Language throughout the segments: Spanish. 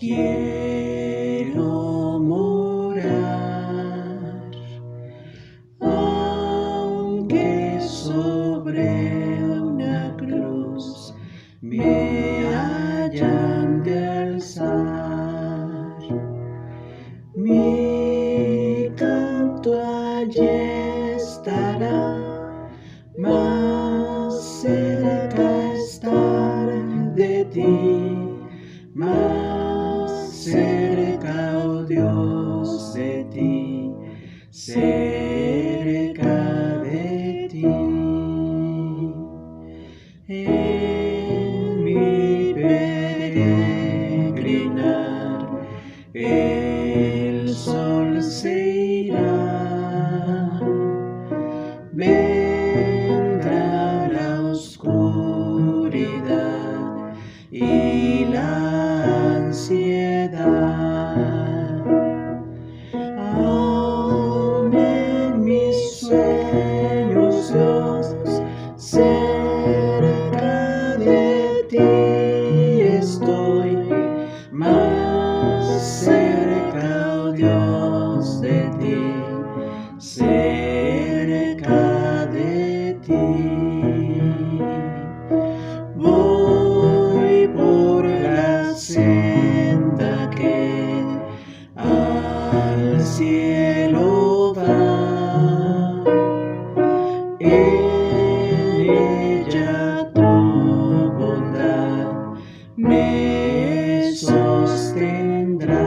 quiero morar, aunque sobre una cruz me hayan de alzar. Mi canto allí estará, más cerca estar de ti, más cerca, oh Dios, de ti, cerca de ti. En mi peregrinar, el sol se irá, vendrá la oscuridad y la ansiedad. Aún en mis sueños, Dios, cerca de ti estoy, más cerca, oh Dios, de ti, cerca de ti. Voy por la senda que al cielo va, en ella tu bondad me sostendrá.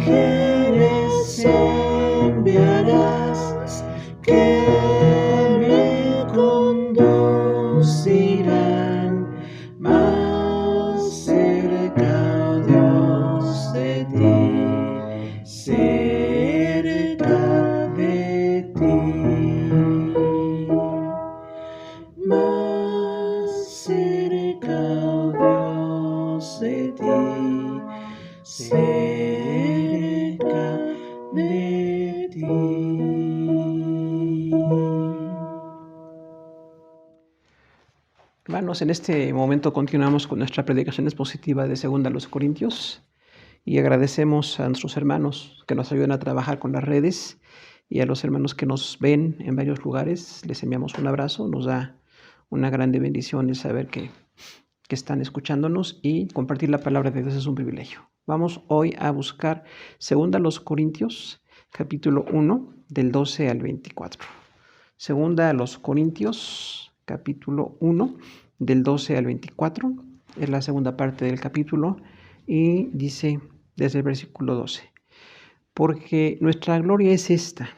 Ángeles enviarás que me conducirán, más cerca, oh Dios, de ti, cerca de ti, más cerca, oh Dios, de ti, cerca de ti. Hermanos, en este momento continuamos con nuestra predicación expositiva de 2 Corintios y agradecemos a nuestros hermanos que nos ayudan a trabajar con las redes y a los hermanos que nos ven en varios lugares. Les enviamos un abrazo, nos da una grande bendición el saber que están escuchándonos, y compartir la palabra de Dios es un privilegio. Vamos hoy a buscar 2 Corintios, capítulo 1, del 12 al 24. 2 Corintios, capítulo 1, del 12 al 24. Es la segunda parte del capítulo y dice desde el versículo 12: porque nuestra gloria es esta,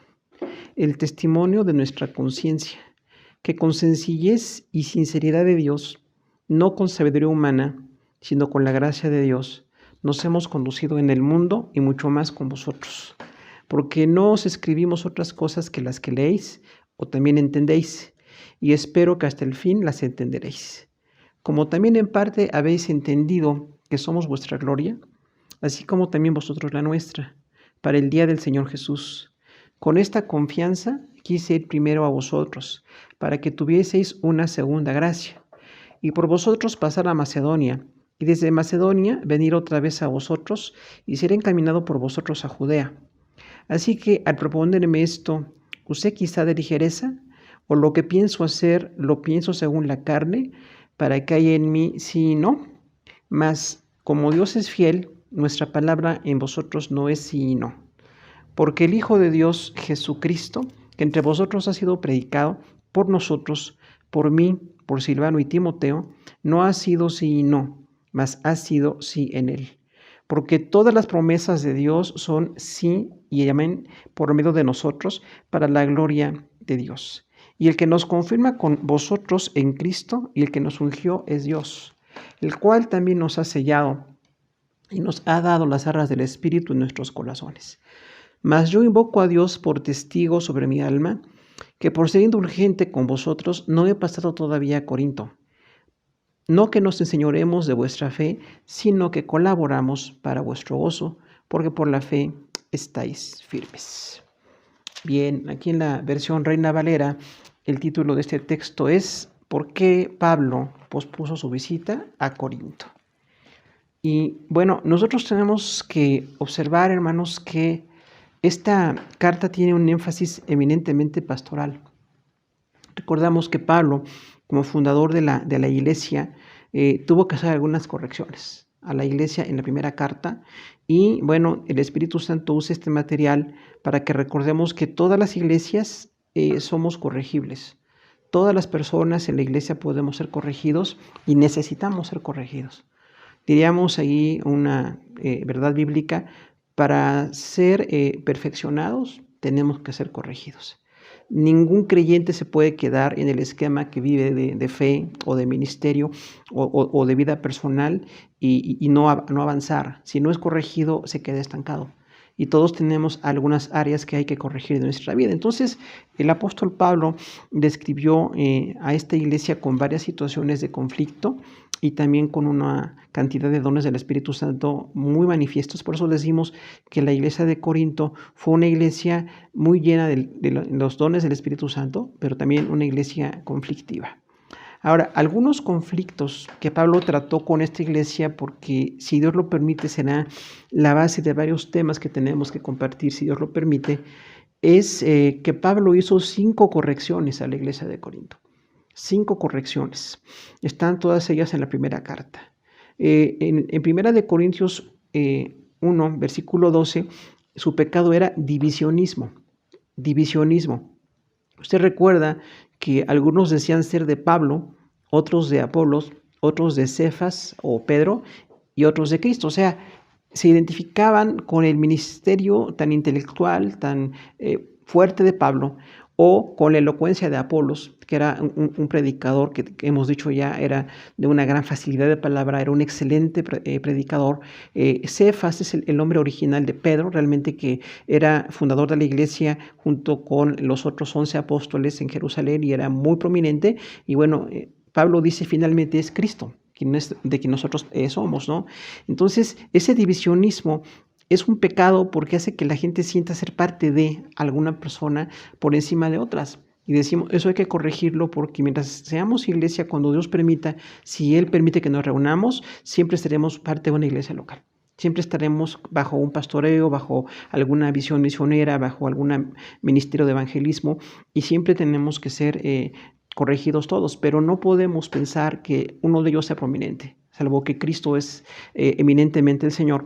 el testimonio de nuestra conciencia, que con sencillez y sinceridad de Dios, no con sabiduría humana, sino con la gracia de Dios, nos hemos conducido en el mundo y mucho más con vosotros. Porque no os escribimos otras cosas que las que leéis o también entendéis, y espero que hasta el fin las entenderéis. Como también en parte habéis entendido que somos vuestra gloria, así como también vosotros la nuestra, para el día del Señor Jesús. Con esta confianza quise ir primero a vosotros, para que tuvieseis una segunda gracia, y por vosotros pasar a Macedonia, y desde Macedonia venir otra vez a vosotros, y ser encaminado por vosotros a Judea. Así que al proponerme esto, ¿usé quizá de ligereza? ¿O lo que pienso hacer, lo pienso según la carne, para que haya en mí sí y no? Mas, como Dios es fiel, nuestra palabra en vosotros no es sí y no. Porque el Hijo de Dios, Jesucristo, que entre vosotros ha sido predicado por nosotros, por mí, por Silvano y Timoteo, no ha sido sí y no, mas ha sido sí en él. Porque todas las promesas de Dios son sí y amén por medio de nosotros, para la gloria de Dios. Y el que nos confirma con vosotros en Cristo y el que nos ungió es Dios, el cual también nos ha sellado y nos ha dado las arras del Espíritu en nuestros corazones. Mas yo invoco a Dios por testigo sobre mi alma, que por ser indulgente con vosotros no he pasado todavía a Corinto. No que nos enseñoremos de vuestra fe, sino que colaboramos para vuestro gozo, porque por la fe estáis firmes. Bien, aquí en la versión Reina Valera, el título de este texto es por qué Pablo pospuso su visita a Corinto. Y bueno, nosotros tenemos que observar, hermanos, que esta carta tiene un énfasis eminentemente pastoral. Recordamos que Pablo, como fundador de la iglesia, tuvo que hacer algunas correcciones a la iglesia en la primera carta. Y bueno, el Espíritu Santo usa este material para que recordemos que todas las iglesias somos corregibles. Todas las personas en la iglesia podemos ser corregidos y necesitamos ser corregidos. Diríamos ahí una verdad bíblica: para ser perfeccionados tenemos que ser corregigidos. Ningún creyente se puede quedar en el esquema que vive de fe o de ministerio o de vida personal y no avanzar. Si no es corregido, se queda estancado. Y todos tenemos algunas áreas que hay que corregir de nuestra vida. Entonces, el apóstol Pablo describió a esta iglesia con varias situaciones de conflicto y también con una cantidad de dones del Espíritu Santo muy manifiestos. Por eso decimos que la iglesia de Corinto fue una iglesia muy llena de los dones del Espíritu Santo, pero también una iglesia conflictiva. Ahora, algunos conflictos que Pablo trató con esta iglesia, porque si Dios lo permite será la base de varios temas que tenemos que compartir, si Dios lo permite, es que Pablo hizo 5 correcciones a la iglesia de Corinto. 5 correcciones. Están todas ellas en la primera carta. En primera de Corintios 1, versículo 12, su pecado era divisionismo. Divisionismo. Usted recuerda que algunos decían ser de Pablo, otros de Apolos, otros de Cefas o Pedro y otros de Cristo. O sea, se identificaban con el ministerio tan intelectual, tan fuerte de Pablo, o con la elocuencia de Apolos, que era un predicador que hemos dicho ya era de una gran facilidad de palabra, era un excelente predicador. Cefas es el nombre original de Pedro, realmente, que era fundador de la iglesia junto con los otros 11 apóstoles en Jerusalén y era muy prominente. Y bueno, Pablo dice finalmente es Cristo, de quien nosotros somos, ¿no? Entonces, ese divisionismo es un pecado porque hace que la gente sienta ser parte de alguna persona por encima de otras. Y decimos, eso hay que corregirlo porque mientras seamos iglesia, cuando Dios permita, si Él permite que nos reunamos, siempre estaremos parte de una iglesia local. Siempre estaremos bajo un pastoreo, bajo alguna visión misionera, bajo algún ministerio de evangelismo y siempre tenemos que ser corregidos todos, pero no podemos pensar que uno de ellos sea prominente, salvo que Cristo es eminentemente el Señor.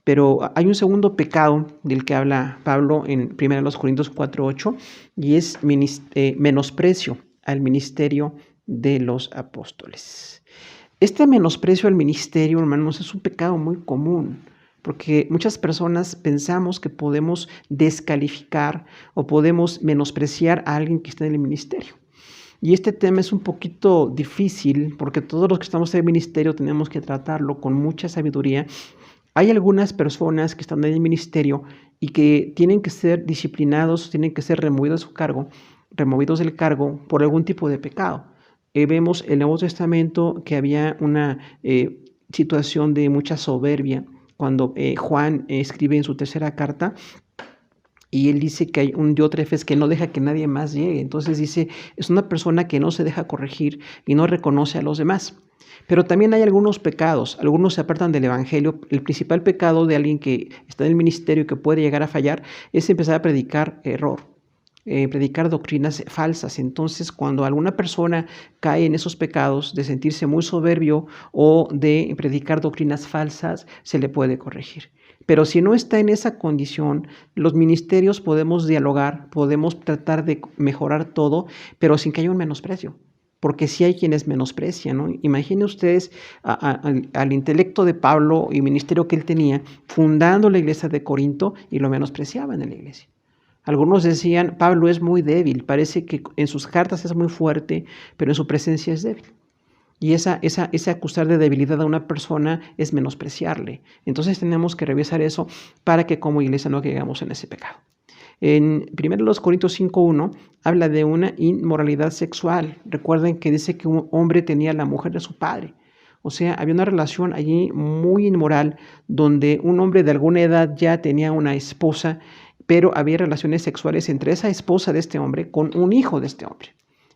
Pero hay un segundo pecado del que habla Pablo en 1 Corintios 4:8 y es menosprecio al ministerio de los apóstoles. Este menosprecio al ministerio, hermanos, es un pecado muy común, porque muchas personas pensamos que podemos descalificar o podemos menospreciar a alguien que está en el ministerio. Y este tema es un poquito difícil porque todos los que estamos en el ministerio tenemos que tratarlo con mucha sabiduría. Hay algunas personas que están en el ministerio y que tienen que ser disciplinados, tienen que ser removidos del cargo por algún tipo de pecado. Vemos en el Nuevo Testamento que había una situación de mucha soberbia cuando Juan escribe en su tercera carta y él dice que hay un Diótrefes que no deja que nadie más llegue. Entonces dice, es una persona que no se deja corregir y no reconoce a los demás. Pero también hay algunos pecados, algunos se apartan del evangelio. El principal pecado de alguien que está en el ministerio y que puede llegar a fallar es empezar a predicar error, predicar doctrinas falsas. Entonces, cuando alguna persona cae en esos pecados de sentirse muy soberbio o de predicar doctrinas falsas, se le puede corregir. Pero si no está en esa condición, los ministerios podemos dialogar, podemos tratar de mejorar todo, pero sin que haya un menosprecio. Porque sí hay quienes menosprecian, ¿no? Imaginen ustedes al intelecto de Pablo y ministerio que él tenía, fundando la iglesia de Corinto, y lo menospreciaban en la iglesia. Algunos decían, Pablo es muy débil, parece que en sus cartas es muy fuerte, pero en su presencia es débil. Y ese acusar de debilidad a una persona es menospreciarle. Entonces tenemos que revisar eso para que como iglesia no caigamos en ese pecado. En 1 Corintios 5:1 habla de una inmoralidad sexual. Recuerden que dice que un hombre tenía a la mujer de su padre. O sea, había una relación allí muy inmoral donde un hombre de alguna edad ya tenía una esposa, pero había relaciones sexuales entre esa esposa de este hombre con un hijo de este hombre.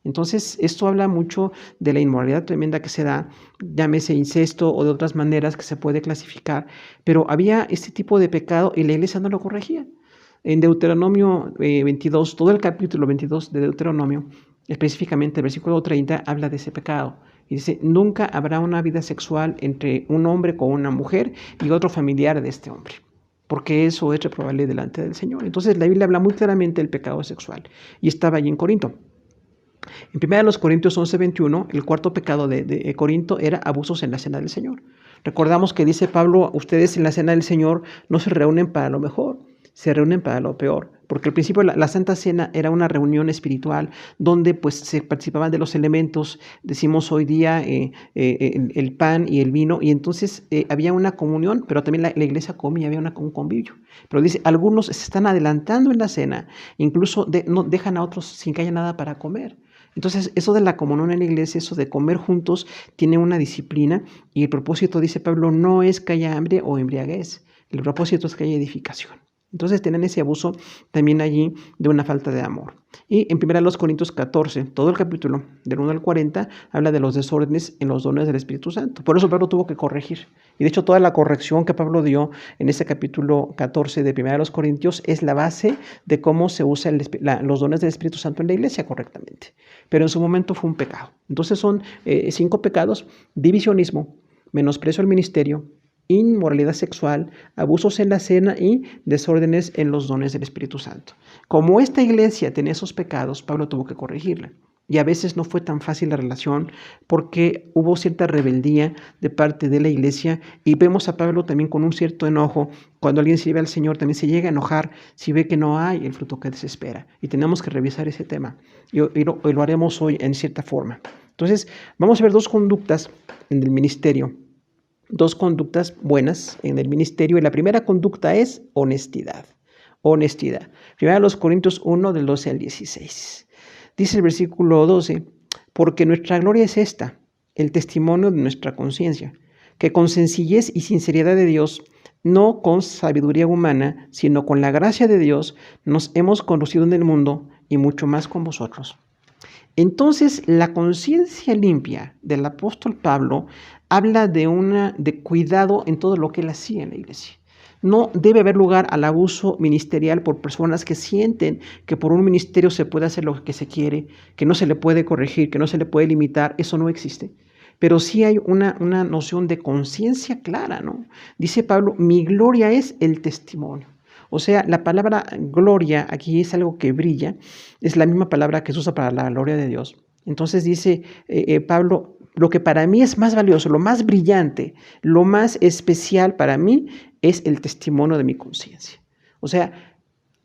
Entonces, esto habla mucho de la inmoralidad tremenda que se da, llámese incesto o de otras maneras que se puede clasificar, pero había este tipo de pecado y la iglesia no lo corregía. En Deuteronomio 22, todo el capítulo 22 de Deuteronomio, específicamente el versículo 30, habla de ese pecado. Y dice, nunca habrá una vida sexual entre un hombre con una mujer y otro familiar de este hombre, porque eso es reprobable delante del Señor. Entonces la Biblia habla muy claramente del pecado sexual y estaba allí en Corinto. En 1 Corintios 11:21, el cuarto pecado de Corinto era abusos en la cena del Señor. Recordamos que dice Pablo, ustedes en la cena del Señor no se reúnen para lo mejor, se reúnen para lo peor, porque al principio la Santa Cena era una reunión espiritual donde pues se participaban de los elementos, decimos hoy día el pan y el vino, y entonces había una comunión, pero también la iglesia comía, había un convivio. Pero dice, algunos se están adelantando en la cena, incluso no dejan a otros sin que haya nada para comer. Entonces, eso de la comunión en la iglesia, eso de comer juntos, tiene una disciplina y el propósito, dice Pablo, no es que haya hambre o embriaguez, el propósito es que haya edificación. Entonces tienen ese abuso también allí de una falta de amor. Y en 1 Corintios 14, todo el capítulo del 1 al 40, habla de los desórdenes en los dones del Espíritu Santo. Por eso Pablo tuvo que corregir. Y de hecho toda la corrección que Pablo dio en ese capítulo 14 de 1 Corintios es la base de cómo se usan los dones del Espíritu Santo en la iglesia correctamente. Pero en su momento fue un pecado. Entonces son 5 pecados: divisionismo, menosprecio al ministerio, inmoralidad sexual, abusos en la cena y desórdenes en los dones del Espíritu Santo. Como esta iglesia tenía esos pecados, Pablo tuvo que corregirla. Y a veces no fue tan fácil la relación porque hubo cierta rebeldía de parte de la iglesia y vemos a Pablo también con un cierto enojo. Cuando alguien sirve al Señor también se llega a enojar si ve que no hay el fruto que desespera. Y tenemos que revisar ese tema y lo haremos hoy en cierta forma. Entonces vamos a ver 2 conductas en el ministerio. 2 conductas buenas en el ministerio y la primera conducta es honestidad. Honestidad. 1 Corintios 1 del 12 al 16. Dice el versículo 12, porque nuestra gloria es esta, el testimonio de nuestra conciencia, que con sencillez y sinceridad de Dios, no con sabiduría humana, sino con la gracia de Dios, nos hemos conducido en el mundo y mucho más con vosotros. Entonces, la conciencia limpia del apóstol Pablo habla de cuidado en todo lo que él hacía en la iglesia. No debe haber lugar al abuso ministerial por personas que sienten que por un ministerio se puede hacer lo que se quiere, que no se le puede corregir, que no se le puede limitar. Eso no existe. Pero sí hay una noción de conciencia clara, ¿no? Dice Pablo, mi gloria es el testimonio. O sea, la palabra gloria aquí es algo que brilla, es la misma palabra que se usa para la gloria de Dios. Entonces dice Pablo, lo que para mí es más valioso, lo más brillante, lo más especial para mí es el testimonio de mi conciencia. O sea,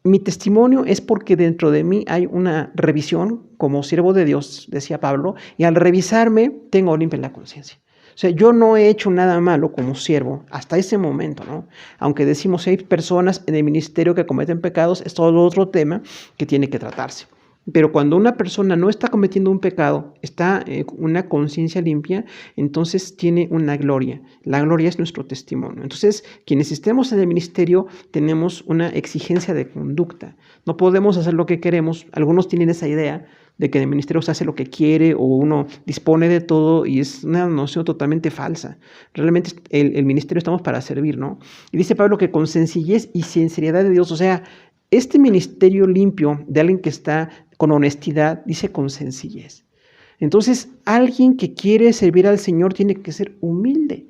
mi testimonio es porque dentro de mí hay una revisión como siervo de Dios, decía Pablo, y al revisarme tengo limpia la conciencia. O sea, yo no he hecho nada malo como siervo hasta ese momento, ¿no? Aunque decimos hay personas en el ministerio que cometen pecados, es todo otro tema que tiene que tratarse. Pero cuando una persona no está cometiendo un pecado, está una conciencia limpia, entonces tiene una gloria. La gloria es nuestro testimonio. Entonces, quienes estemos en el ministerio tenemos una exigencia de conducta. No podemos hacer lo que queremos. Algunos tienen esa idea de que en el ministerio se hace lo que quiere o uno dispone de todo y es una noción totalmente falsa. Realmente el ministerio estamos para servir, ¿no? Y dice Pablo que con sencillez y sinceridad de Dios, o sea, este ministerio limpio de alguien que está con honestidad, dice con sencillez. Entonces, alguien que quiere servir al Señor tiene que ser humilde.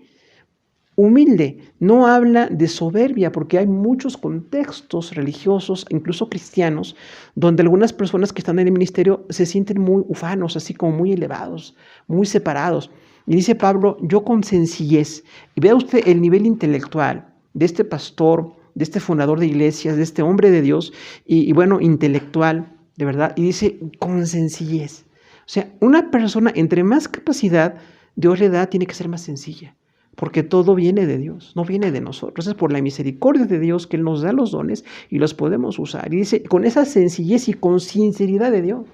Humilde, no habla de soberbia, porque hay muchos contextos religiosos, incluso cristianos, donde algunas personas que están en el ministerio se sienten muy ufanos, así como muy elevados, muy separados. Y dice Pablo, yo con sencillez, y vea usted el nivel intelectual de este pastor, de este fundador de iglesias, de este hombre de Dios, y bueno, intelectual, de verdad, y dice con sencillez. O sea, una persona entre más capacidad Dios le da, tiene que ser más sencilla. Porque todo viene de Dios, no viene de nosotros. Es por la misericordia de Dios que Él nos da los dones y los podemos usar. Y dice, con esa sencillez y con sinceridad de Dios.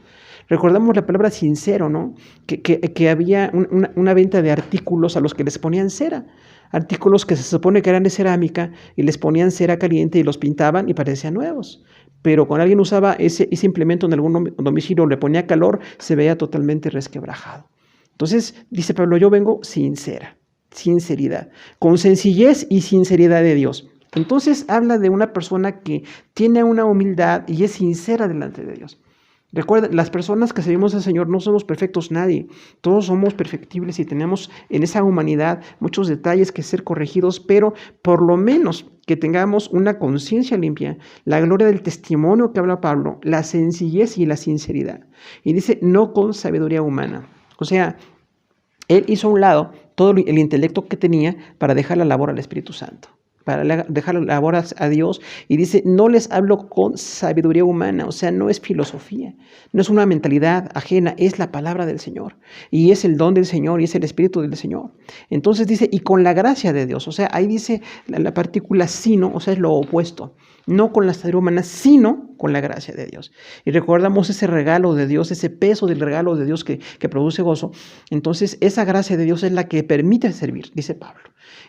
Recordamos la palabra sincero, ¿no? Que había una venta de artículos a los que les ponían cera. Artículos que se supone que eran de cerámica y les ponían cera caliente y los pintaban y parecían nuevos. pero cuando alguien usaba ese implemento en algún domicilio, le ponía calor, se veía totalmente resquebrajado. Entonces, dice Pablo, yo vengo sinceridad, con sencillez y sinceridad de Dios. Entonces habla de una persona que tiene una humildad y es sincera delante de Dios. Recuerda, las personas que servimos al Señor no somos perfectos nadie, todos somos perfectibles y tenemos en esa humanidad muchos detalles que ser corregidos, pero por lo menos que tengamos una conciencia limpia, la gloria del testimonio que habla Pablo, la sencillez y la sinceridad. Y dice, no con sabiduría humana. O sea, él hizo a un lado todo el intelecto que tenía para dejar la labor al Espíritu Santo, para dejar la labor a Dios, y dice, no les hablo con sabiduría humana, o sea, no es filosofía, no es una mentalidad ajena, es la palabra del Señor, y es el don del Señor, y es el Espíritu del Señor. Entonces dice, y con la gracia de Dios, o sea, ahí dice la partícula sino, o sea, es lo opuesto, no con la sabiduría humana, sino con la gracia de Dios. Y recordamos ese regalo de Dios, ese peso del regalo de Dios que produce gozo. Entonces, esa gracia de Dios es la que permite servir, dice Pablo.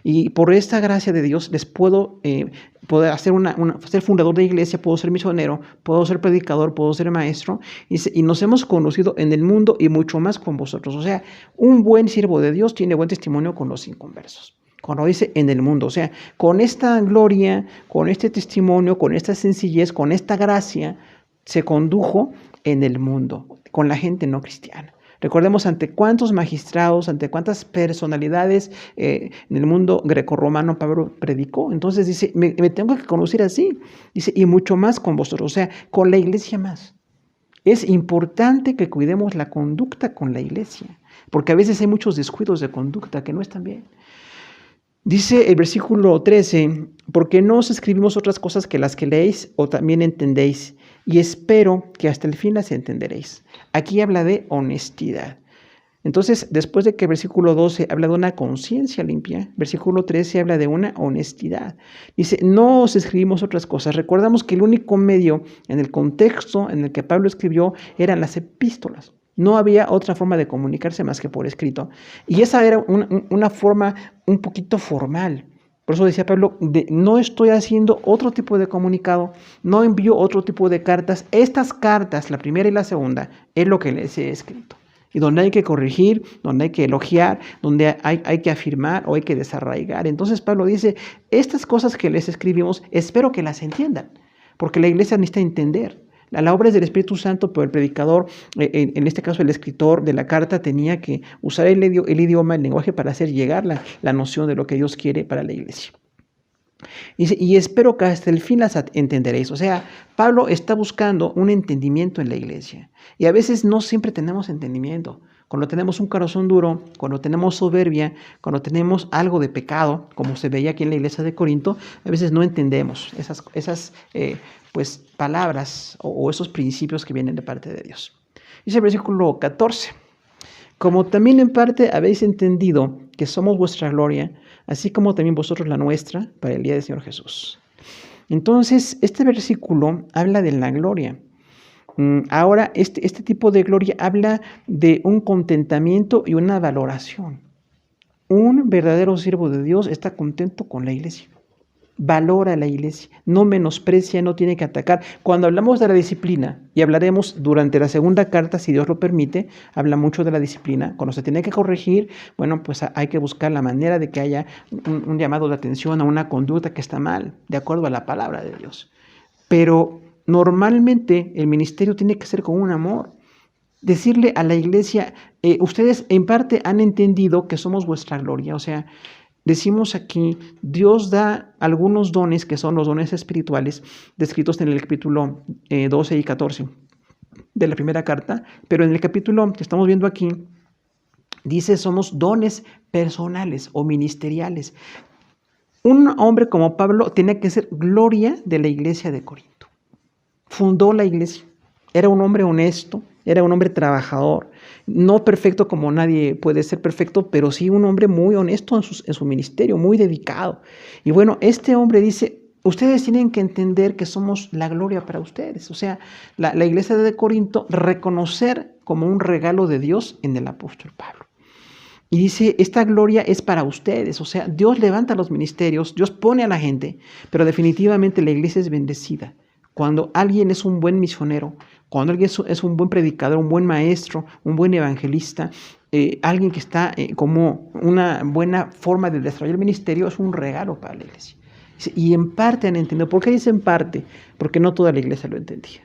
Y por esta gracia de Dios les puedo ser fundador de iglesia, puedo ser misionero, puedo ser predicador, puedo ser maestro, y nos hemos conocido en el mundo y mucho más con vosotros. O sea, un buen siervo de Dios tiene buen testimonio con los inconversos. Cuando dice en el mundo, o sea, con esta gloria, con este testimonio, con esta sencillez, con esta gracia, se condujo en el mundo, con la gente no cristiana. Recordemos ante cuántos magistrados, ante cuántas personalidades en el mundo grecorromano Pablo predicó. Entonces dice, me tengo que conocer así. Dice, y mucho más con vosotros, o sea, con la iglesia más. Es importante que cuidemos la conducta con la iglesia, porque a veces hay muchos descuidos de conducta que no están bien. Dice el versículo 13, porque no os escribimos otras cosas que las que leéis o también entendéis, y espero que hasta el fin las entenderéis. Aquí habla de honestidad. Entonces, después de que el versículo 12 habla de una conciencia limpia, versículo 13 habla de una honestidad. Dice, no os escribimos otras cosas. Recordamos que el único medio en el contexto en el que Pablo escribió eran las epístolas. No había otra forma de comunicarse más que por escrito. Y esa era una forma un poquito formal. Por eso decía Pablo, no estoy haciendo otro tipo de comunicado, no envío otro tipo de cartas. Estas cartas, la primera y la segunda, es lo que les he escrito. Y donde hay que corregir, donde hay que elogiar, donde hay que afirmar o hay que desarraigar. Entonces Pablo dice, estas cosas que les escribimos, espero que las entiendan, porque la iglesia necesita entender. La obra es del Espíritu Santo, pero el predicador, en este caso el escritor de la carta, tenía que usar el idioma, el lenguaje para hacer llegar la noción de lo que Dios quiere para la iglesia. Y espero que hasta el fin las entenderéis. O sea, Pablo está buscando un entendimiento en la iglesia. Y a veces no siempre tenemos entendimiento. Cuando tenemos un corazón duro, cuando tenemos soberbia, cuando tenemos algo de pecado, como se veía aquí en la iglesia de Corinto, a veces no entendemos esas palabras o esos principios que vienen de parte de Dios. Dice el versículo 14, como también en parte habéis entendido que somos vuestra gloria, así como también vosotros la nuestra, para el día del Señor Jesús. Entonces, este versículo habla de la gloria. Ahora, este tipo de gloria habla de un contentamiento y una valoración. Un verdadero siervo de Dios está contento con la iglesia. Valora a la iglesia, no menosprecia, no tiene que atacar. Cuando hablamos de la disciplina, y hablaremos durante la segunda carta, si Dios lo permite, habla mucho de la disciplina. Cuando se tiene que corregir, bueno, pues hay que buscar la manera de que haya un llamado de atención a una conducta que está mal, de acuerdo a la palabra de Dios. Pero normalmente el ministerio tiene que ser con un amor. Decirle a la iglesia, ustedes en parte han entendido que somos vuestra gloria, o sea, decimos aquí, Dios da algunos dones que son los dones espirituales descritos en el capítulo 12 y 14 de la primera carta, pero en el capítulo que estamos viendo aquí, dice somos dones personales o ministeriales. Un hombre como Pablo tenía que ser gloria de la iglesia de Corinto. Fundó la iglesia, era un hombre honesto, era un hombre trabajador, no perfecto como nadie puede ser perfecto, pero sí un hombre muy honesto en su ministerio, muy dedicado. Y bueno, este hombre dice, ustedes tienen que entender que somos la gloria para ustedes. O sea, la iglesia de Corinto reconocer como un regalo de Dios en el apóstol Pablo. Y dice, esta gloria es para ustedes. O sea, Dios levanta los ministerios, Dios pone a la gente, pero definitivamente la iglesia es bendecida Cuando alguien es un buen misionero, cuando alguien es un buen predicador, un buen maestro, un buen evangelista, alguien que está como una buena forma de desarrollar el ministerio, es un regalo para la iglesia. Y en parte han entendido. ¿Por qué dice en parte? Porque no toda la iglesia lo entendía.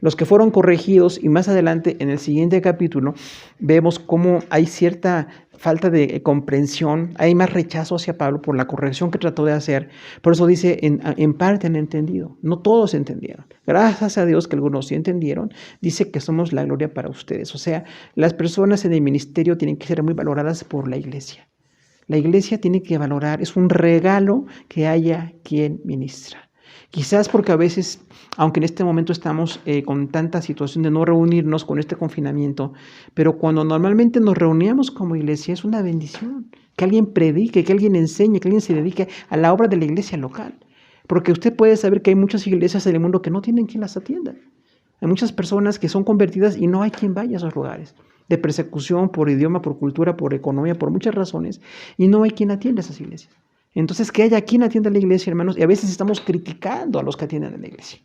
Los que fueron corregidos, y más adelante en el siguiente capítulo, vemos cómo hay cierta falta de comprensión, hay más rechazo hacia Pablo por la corrección que trató de hacer. Por eso dice, en parte han entendido. No todos entendieron. Gracias a Dios que algunos sí entendieron. Dice que somos la gloria para ustedes. O sea, las personas en el ministerio tienen que ser muy valoradas por la iglesia. La iglesia tiene que valorar, es un regalo que haya quien ministra. Quizás porque a veces, aunque en este momento estamos con tanta situación de no reunirnos con este confinamiento, pero cuando normalmente nos reuníamos como iglesia es una bendición. Que alguien predique, que alguien enseñe, que alguien se dedique a la obra de la iglesia local. Porque usted puede saber que hay muchas iglesias en el mundo que no tienen quien las atienda. Hay muchas personas que son convertidas y no hay quien vaya a esos lugares. De persecución por idioma, por cultura, por economía, por muchas razones. Y no hay quien atienda a esas iglesias. Entonces, que haya quien atienda a la iglesia, hermanos, y a veces estamos criticando a los que atienden a la iglesia,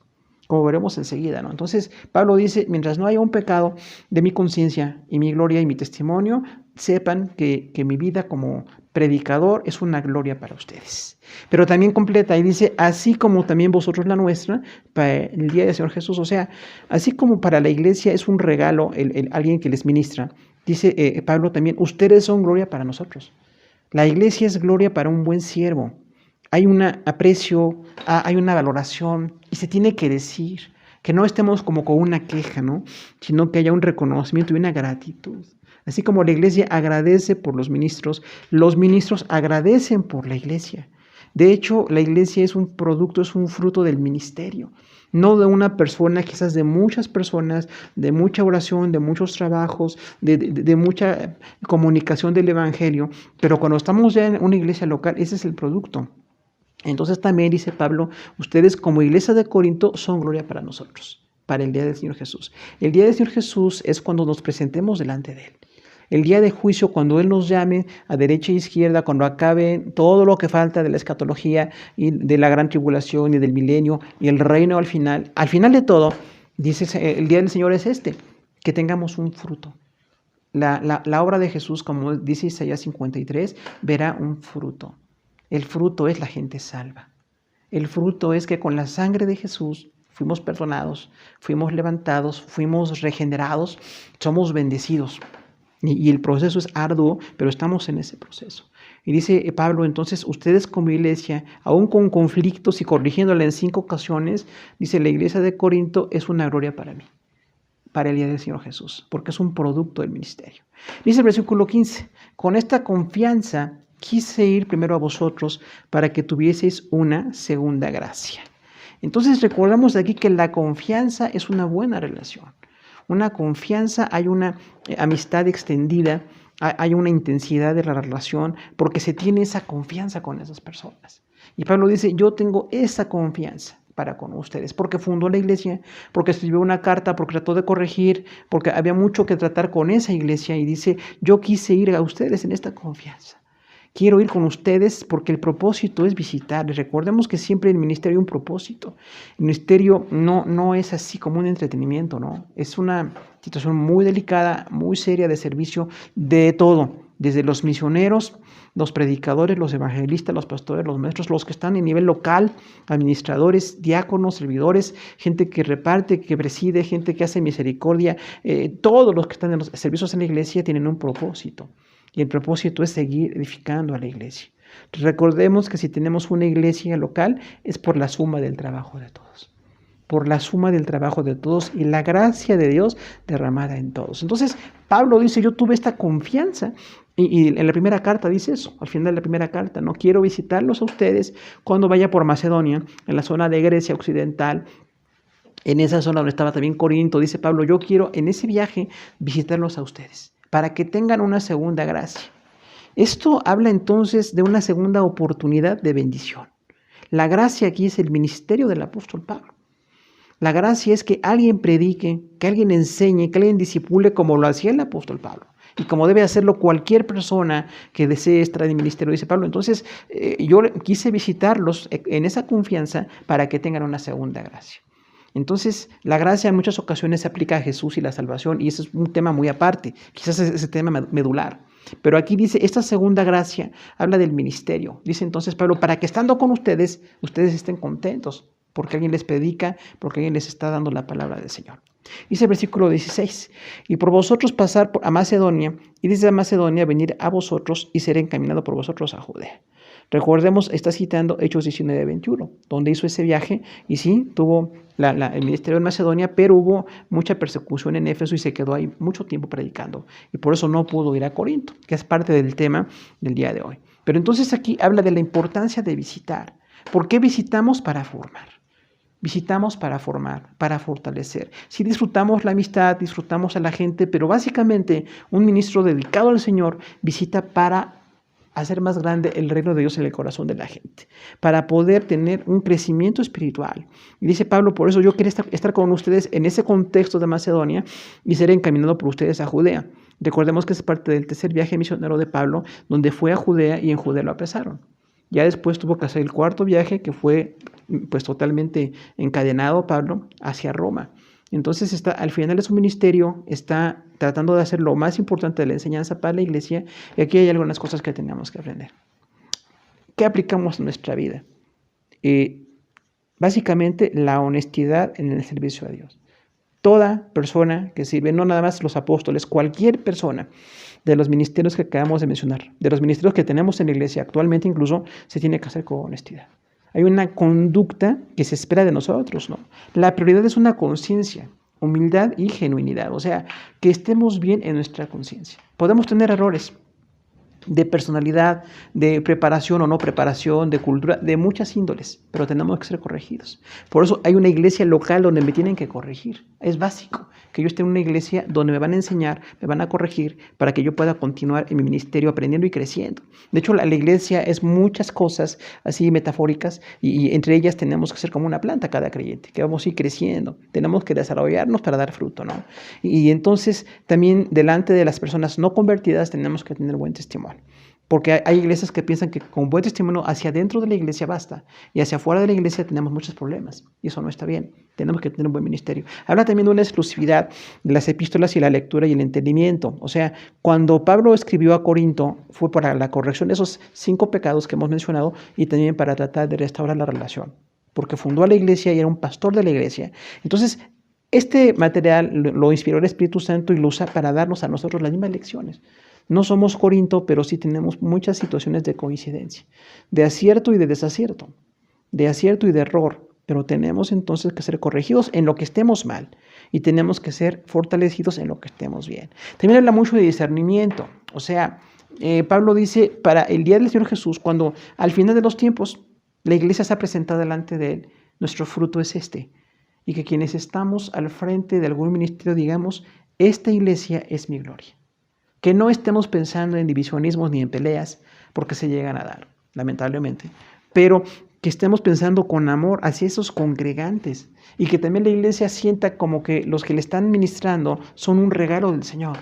como veremos enseguida, ¿no? Entonces, Pablo dice, mientras no haya un pecado de mi conciencia y mi gloria y mi testimonio, sepan que mi vida como predicador es una gloria para ustedes. Pero también completa y dice, así como también vosotros la nuestra, para el día del Señor Jesús, o sea, así como para la iglesia es un regalo alguien que les ministra, dice Pablo también, ustedes son gloria para nosotros. La iglesia es gloria para un buen siervo. Hay un aprecio, hay una valoración y se tiene que decir que no estemos como con una queja, ¿no? Sino que haya un reconocimiento y una gratitud. Así como la iglesia agradece por los ministros agradecen por la iglesia. De hecho, la iglesia es un producto, es un fruto del ministerio. No de una persona, quizás de muchas personas, de mucha oración, de muchos trabajos, de mucha comunicación del evangelio. Pero cuando estamos ya en una iglesia local, ese es el producto. Entonces también dice Pablo, ustedes como iglesia de Corinto son gloria para nosotros, para el día del Señor Jesús. El día del Señor Jesús es cuando nos presentemos delante de Él. El día de juicio, cuando Él nos llame a derecha e izquierda, cuando acabe todo lo que falta de la escatología y de la gran tribulación y del milenio y el reino al final de todo, dice el día del Señor es que tengamos un fruto. La obra de Jesús, como dice Isaías 53, verá un fruto. El fruto es la gente salva. El fruto es que con la sangre de Jesús fuimos perdonados, fuimos levantados, fuimos regenerados, somos bendecidos. Y el proceso es arduo, pero estamos en ese proceso. Y dice Pablo, entonces, ustedes como iglesia, aún con conflictos y corrigiéndole en 5 ocasiones, dice, la iglesia de Corinto es una gloria para mí, para el día del Señor Jesús, porque es un producto del ministerio. Dice el versículo 15, con esta confianza quise ir primero a vosotros para que tuvieseis una segunda gracia. Entonces recordamos aquí que la confianza es una buena relación. Una confianza, hay una amistad extendida, hay una intensidad de la relación, porque se tiene esa confianza con esas personas. Y Pablo dice, yo tengo esa confianza para con ustedes, porque fundó la iglesia, porque escribió una carta, porque trató de corregir, porque había mucho que tratar con esa iglesia, y dice, yo quise ir a ustedes en esta confianza. Quiero ir con ustedes porque el propósito es visitar. Recordemos que siempre en el ministerio hay un propósito. El ministerio no es así como un entretenimiento, ¿no? Es una situación muy delicada, muy seria de servicio de todo. Desde los misioneros, los predicadores, los evangelistas, los pastores, los maestros, los que están en nivel local, administradores, diáconos, servidores, gente que reparte, que preside, gente que hace misericordia. Todos los que están en los servicios en la iglesia tienen un propósito. Y el propósito es seguir edificando a la iglesia. Recordemos que si tenemos una iglesia local es por la suma del trabajo de todos. Por la suma del trabajo de todos y la gracia de Dios derramada en todos. Entonces, Pablo dice, yo tuve esta confianza. Y en la primera carta dice eso, al final de la primera carta, no quiero visitarlos a ustedes cuando vaya por Macedonia, en la zona de Grecia occidental, en esa zona donde estaba también Corinto, dice Pablo, yo quiero en ese viaje visitarlos a ustedes, para que tengan una segunda gracia. Esto habla entonces de una segunda oportunidad de bendición. La gracia aquí es el ministerio del apóstol Pablo. La gracia es que alguien predique, que alguien enseñe, que alguien discipule como lo hacía el apóstol Pablo. Y como debe hacerlo cualquier persona que desee estar en el ministerio, dice Pablo. Entonces, yo quise visitarlos en esa confianza para que tengan una segunda gracia. Entonces, la gracia en muchas ocasiones se aplica a Jesús y la salvación, y ese es un tema muy aparte, quizás es ese tema medular. Pero aquí dice, esta segunda gracia habla del ministerio. Dice entonces Pablo, para que estando con ustedes, ustedes estén contentos, porque alguien les predica, porque alguien les está dando la palabra del Señor. Dice el versículo 16, y por vosotros pasar a Macedonia, y desde Macedonia venir a vosotros, y ser encaminado por vosotros a Judea. Recordemos, está citando Hechos 19:21, donde hizo ese viaje, y sí, tuvo el ministerio en Macedonia, pero hubo mucha persecución en Éfeso y se quedó ahí mucho tiempo predicando, y por eso no pudo ir a Corinto, que es parte del tema del día de hoy. Pero entonces aquí habla de la importancia de visitar. ¿Por qué visitamos? Para formar. Visitamos para formar, para fortalecer. Sí disfrutamos la amistad, disfrutamos a la gente, pero básicamente un ministro dedicado al Señor visita para hacer más grande el reino de Dios en el corazón de la gente, para poder tener un crecimiento espiritual. Y dice Pablo, por eso yo quería estar con ustedes en ese contexto de Macedonia y ser encaminado por ustedes a Judea. Recordemos que es parte del tercer viaje misionero de Pablo, donde fue a Judea y en Judea lo apresaron. Ya después tuvo que hacer el cuarto viaje, que fue pues totalmente encadenado Pablo hacia Roma. Entonces está al final de su ministerio, está tratando de hacer lo más importante de la enseñanza para la iglesia, y aquí hay algunas cosas que tenemos que aprender. ¿Qué aplicamos en nuestra vida? Básicamente la honestidad en el servicio a Dios. Toda persona que sirve, no nada más los apóstoles, cualquier persona de los ministerios que acabamos de mencionar, de los ministerios que tenemos en la iglesia actualmente incluso, se tiene que hacer con honestidad. Hay una conducta que se espera de nosotros, ¿no? La prioridad es una conciencia, humildad y genuinidad, o sea, que estemos bien en nuestra conciencia. Podemos tener errores de personalidad, de preparación o no preparación, de cultura, de muchas índoles, pero tenemos que ser corregidos. Por eso hay una iglesia local donde me tienen que corregir. Es básico que yo esté en una iglesia donde me van a enseñar, me van a corregir para que yo pueda continuar en mi ministerio aprendiendo y creciendo. De hecho, la iglesia es muchas cosas así metafóricas y entre ellas tenemos que ser como una planta cada creyente, que vamos a ir creciendo. Tenemos que desarrollarnos para dar fruto, ¿no? Y entonces también delante de las personas no convertidas tenemos que tener buen testimonio. Porque hay iglesias que piensan que con buen testimonio hacia adentro de la iglesia basta y hacia afuera de la iglesia tenemos muchos problemas y eso no está bien. Tenemos que tener un buen ministerio. Habla también de una exclusividad de las epístolas y la lectura y el entendimiento. O sea, cuando Pablo escribió a Corinto fue para la corrección de esos 5 pecados que hemos mencionado y también para tratar de restaurar la relación. Porque fundó a la iglesia y era un pastor de la iglesia. Entonces, este material lo inspiró el Espíritu Santo y lo usa para darnos a nosotros las mismas lecciones. No somos Corinto, pero sí tenemos muchas situaciones de coincidencia, de acierto y de desacierto, de acierto y de error, pero tenemos entonces que ser corregidos en lo que estemos mal y tenemos que ser fortalecidos en lo que estemos bien. También habla mucho de discernimiento, o sea, Pablo dice, para el día del Señor Jesús, cuando al final de los tiempos la iglesia se ha presentado delante de Él, nuestro fruto es este, y que quienes estamos al frente de algún ministerio digamos, esta iglesia es mi gloria. Que no estemos pensando en divisionismos ni en peleas, porque se llegan a dar, lamentablemente. Pero que estemos pensando con amor hacia esos congregantes y que también la iglesia sienta como que los que le están ministrando son un regalo del Señor.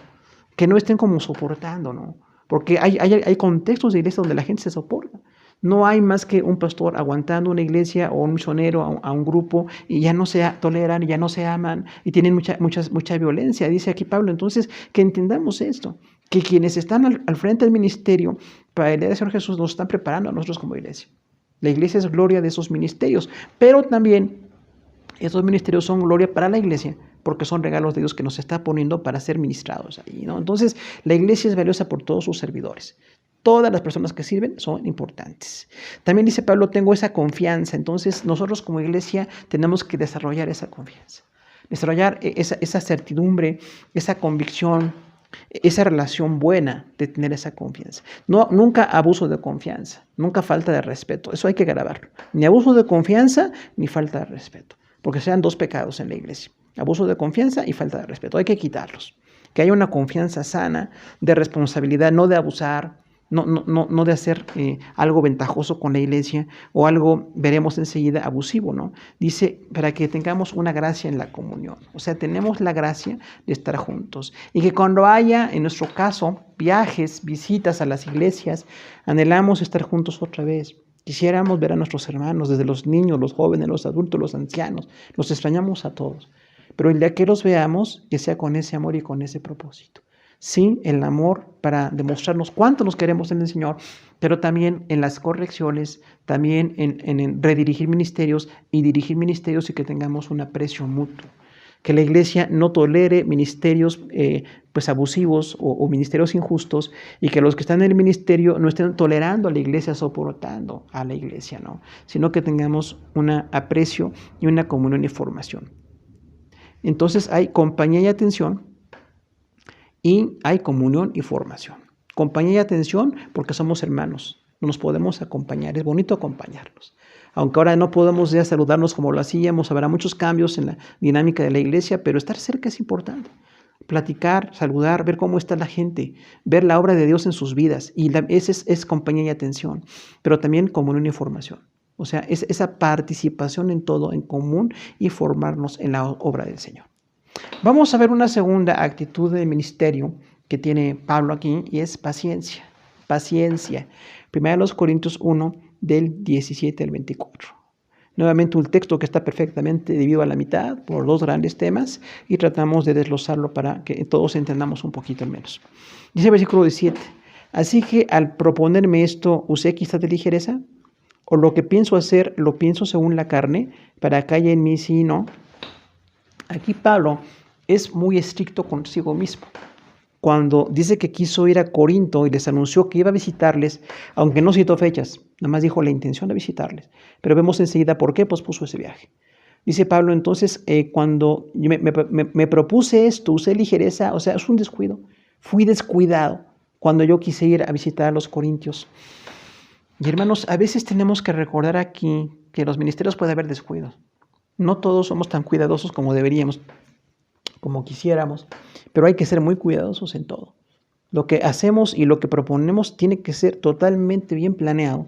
Que no estén como soportando, ¿no? Porque hay contextos de iglesia donde la gente se soporta. No hay más que un pastor aguantando una iglesia o un misionero a un grupo y ya no se toleran, ya no se aman y tienen mucha violencia, dice aquí Pablo. Entonces, que entendamos esto, que quienes están al frente del ministerio para el día del Señor Jesús nos están preparando a nosotros como iglesia. La iglesia es gloria de esos ministerios, pero también esos ministerios son gloria para la iglesia porque son regalos de Dios que nos está poniendo para ser ministrados ahí, ¿no? Entonces, la iglesia es valiosa por todos sus servidores. Todas las personas que sirven son importantes. También dice Pablo, tengo esa confianza. Entonces, nosotros como iglesia tenemos que desarrollar esa confianza. Desarrollar esa certidumbre, esa convicción, esa relación buena de tener esa confianza. No, nunca abuso de confianza, nunca falta de respeto. Eso hay que grabarlo. Ni abuso de confianza, ni falta de respeto. Porque sean 2 pecados en la iglesia. Abuso de confianza y falta de respeto. Hay que quitarlos. Que haya una confianza sana, de responsabilidad, no de abusar, no de hacer algo ventajoso con la iglesia o algo, veremos enseguida, abusivo, ¿no? Dice, para que tengamos una gracia en la comunión. O sea, tenemos la gracia de estar juntos. Y que cuando haya, en nuestro caso, viajes, visitas a las iglesias, anhelamos estar juntos otra vez. Quisiéramos ver a nuestros hermanos, desde los niños, los jóvenes, los adultos, los ancianos. Los extrañamos a todos. Pero el día que los veamos, que sea con ese amor y con ese propósito. Sí, el amor para demostrarnos cuánto nos queremos en el Señor, pero también en las correcciones, también en redirigir ministerios y dirigir ministerios y que tengamos un aprecio mutuo. Que la iglesia no tolere ministerios abusivos o ministerios injustos, y que los que están en el ministerio no estén tolerando a la iglesia, soportando a la iglesia, ¿no? Sino que tengamos un aprecio y una comunión y formación. Entonces hay compañía y atención, y hay comunión y formación. Compañía y atención porque somos hermanos, nos podemos acompañar, es bonito acompañarlos. Aunque ahora no podemos ya saludarnos como lo hacíamos, habrá muchos cambios en la dinámica de la iglesia, pero estar cerca es importante. Platicar, saludar, ver cómo está la gente, ver la obra de Dios en sus vidas, y esa es compañía y atención, pero también comunión y formación. O sea, es esa participación en todo, en común, y formarnos en la obra del Señor. Vamos a ver una segunda actitud del ministerio que tiene Pablo aquí, y es paciencia. Paciencia. 1 Corintios 1, del 17 al 24. Nuevamente un texto que está perfectamente dividido a la mitad por dos grandes temas, y tratamos de desglosarlo para que todos entendamos un poquito al menos. Dice el versículo 17: así que al proponerme esto, ¿usé quizás de ligereza? ¿O lo que pienso hacer, lo pienso según la carne, para que haya en mí sí y no? Aquí Pablo es muy estricto consigo mismo. Cuando dice que quiso ir a Corinto y les anunció que iba a visitarles, aunque no citó fechas, nada más dijo la intención de visitarles. Pero vemos enseguida por qué pospuso ese viaje. Dice Pablo, entonces, cuando me propuse esto, usé ligereza, o sea, es un descuido. Fui descuidado cuando yo quise ir a visitar a los corintios. Y hermanos, a veces tenemos que recordar aquí que en los ministerios puede haber descuidos. No todos somos tan cuidadosos como deberíamos, como quisiéramos, pero hay que ser muy cuidadosos en todo. Lo que hacemos y lo que proponemos tiene que ser totalmente bien planeado,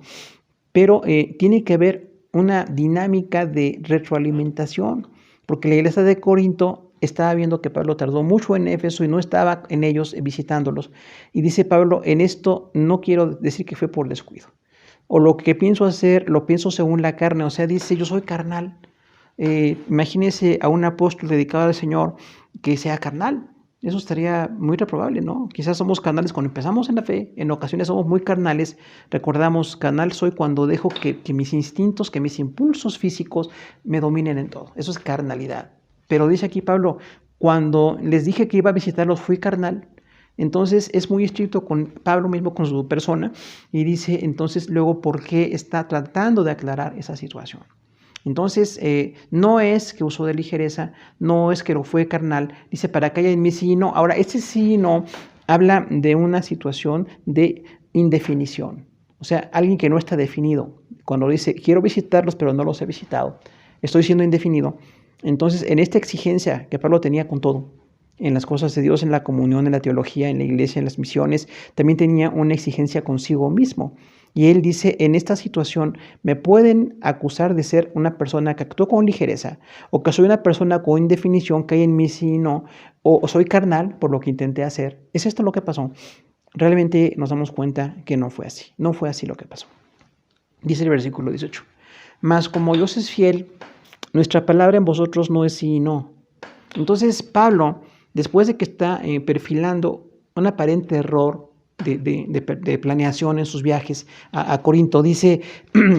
pero tiene que haber una dinámica de retroalimentación, porque la iglesia de Corinto estaba viendo que Pablo tardó mucho en Éfeso y no estaba en ellos visitándolos. Y dice Pablo, en esto no quiero decir que fue por descuido. O lo que pienso hacer, lo pienso según la carne, o sea, dice, yo soy carnal. Imagínese a un apóstol dedicado al Señor que sea carnal. Eso estaría muy reprobable, ¿no? Quizás somos carnales cuando empezamos en la fe, en ocasiones somos muy carnales. Recordamos, carnal soy cuando dejo que mis instintos, que mis impulsos físicos me dominen en todo. Eso es carnalidad. Pero dice aquí Pablo, cuando les dije que iba a visitarlos fui carnal. Entonces es muy estricto con Pablo mismo, con su persona, y dice entonces luego por qué está tratando de aclarar esa situación. Entonces, no es que usó de ligereza, no es que lo fue carnal, dice para que haya en mí sí y no. Ahora, este sí y no habla de una situación de indefinición, o sea, alguien que no está definido. Cuando dice, quiero visitarlos, pero no los he visitado, estoy siendo indefinido. Entonces, en esta exigencia que Pablo tenía con todo, en las cosas de Dios, en la comunión, en la teología, en la iglesia, en las misiones, también tenía una exigencia consigo mismo. Y él dice, en esta situación me pueden acusar de ser una persona que actuó con ligereza, o que soy una persona con indefinición, que hay en mí sí y no, o soy carnal por lo que intenté hacer. ¿Es esto lo que pasó? Realmente nos damos cuenta que no fue así. No fue así lo que pasó. Dice el versículo 18. Mas como Dios es fiel, nuestra palabra en vosotros no es sí y no. Entonces Pablo, después de que está perfilando un aparente error de planeación en sus viajes a Corinto, dice,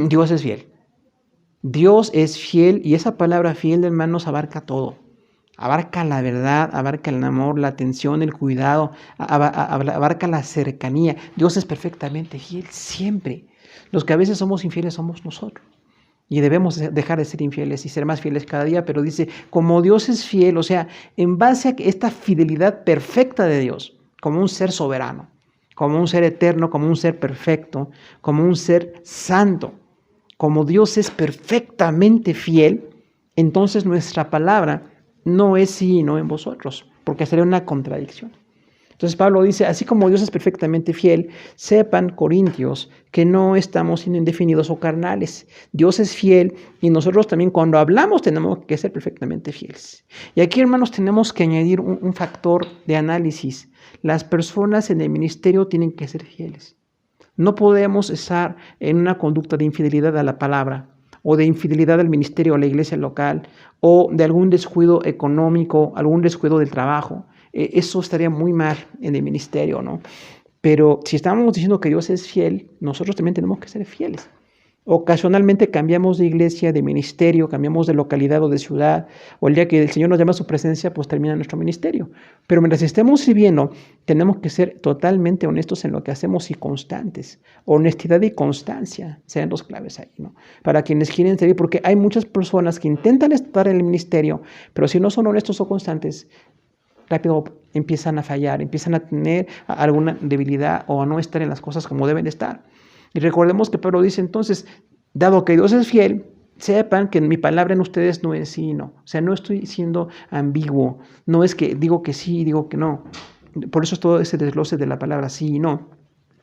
Dios es fiel. Dios es fiel, y esa palabra fiel, hermanos, abarca todo. Abarca la verdad, abarca el amor, la atención, el cuidado, abarca la cercanía. Dios es perfectamente fiel siempre. Los que a veces somos infieles somos nosotros. Y debemos dejar de ser infieles y ser más fieles cada día, pero dice, como Dios es fiel, o sea, en base a esta fidelidad perfecta de Dios, como un ser soberano, como un ser eterno, como un ser perfecto, como un ser santo, como Dios es perfectamente fiel, entonces nuestra palabra no es sí y no en vosotros, porque sería una contradicción. Entonces Pablo dice, así como Dios es perfectamente fiel, sepan, corintios, que no estamos siendo indefinidos o carnales. Dios es fiel, y nosotros también cuando hablamos tenemos que ser perfectamente fieles. Y aquí, hermanos, tenemos que añadir un factor de análisis. Las personas en el ministerio tienen que ser fieles. No podemos estar en una conducta de infidelidad a la palabra, o de infidelidad al ministerio o a la iglesia local, o de algún descuido económico, algún descuido del trabajo. Eso estaría muy mal en el ministerio, ¿no? Pero si estamos diciendo que Dios es fiel, nosotros también tenemos que ser fieles. Ocasionalmente cambiamos de iglesia, de ministerio, cambiamos de localidad o de ciudad, o el día que el Señor nos llama a su presencia, pues termina nuestro ministerio. Pero mientras estemos sirviendo, tenemos que ser totalmente honestos en lo que hacemos y constantes. Honestidad y constancia sean dos claves ahí, ¿no? Para quienes quieren servir, porque hay muchas personas que intentan estar en el ministerio, pero si no son honestos o constantes, rápido empiezan a fallar, empiezan a tener alguna debilidad o a no estar en las cosas como deben estar. Y recordemos que Pablo dice entonces, dado que Dios es fiel, sepan que mi palabra en ustedes no es sí y no. O sea, no estoy siendo ambiguo. No es que digo que sí y digo que no. Por eso es todo ese desglose de la palabra sí y no,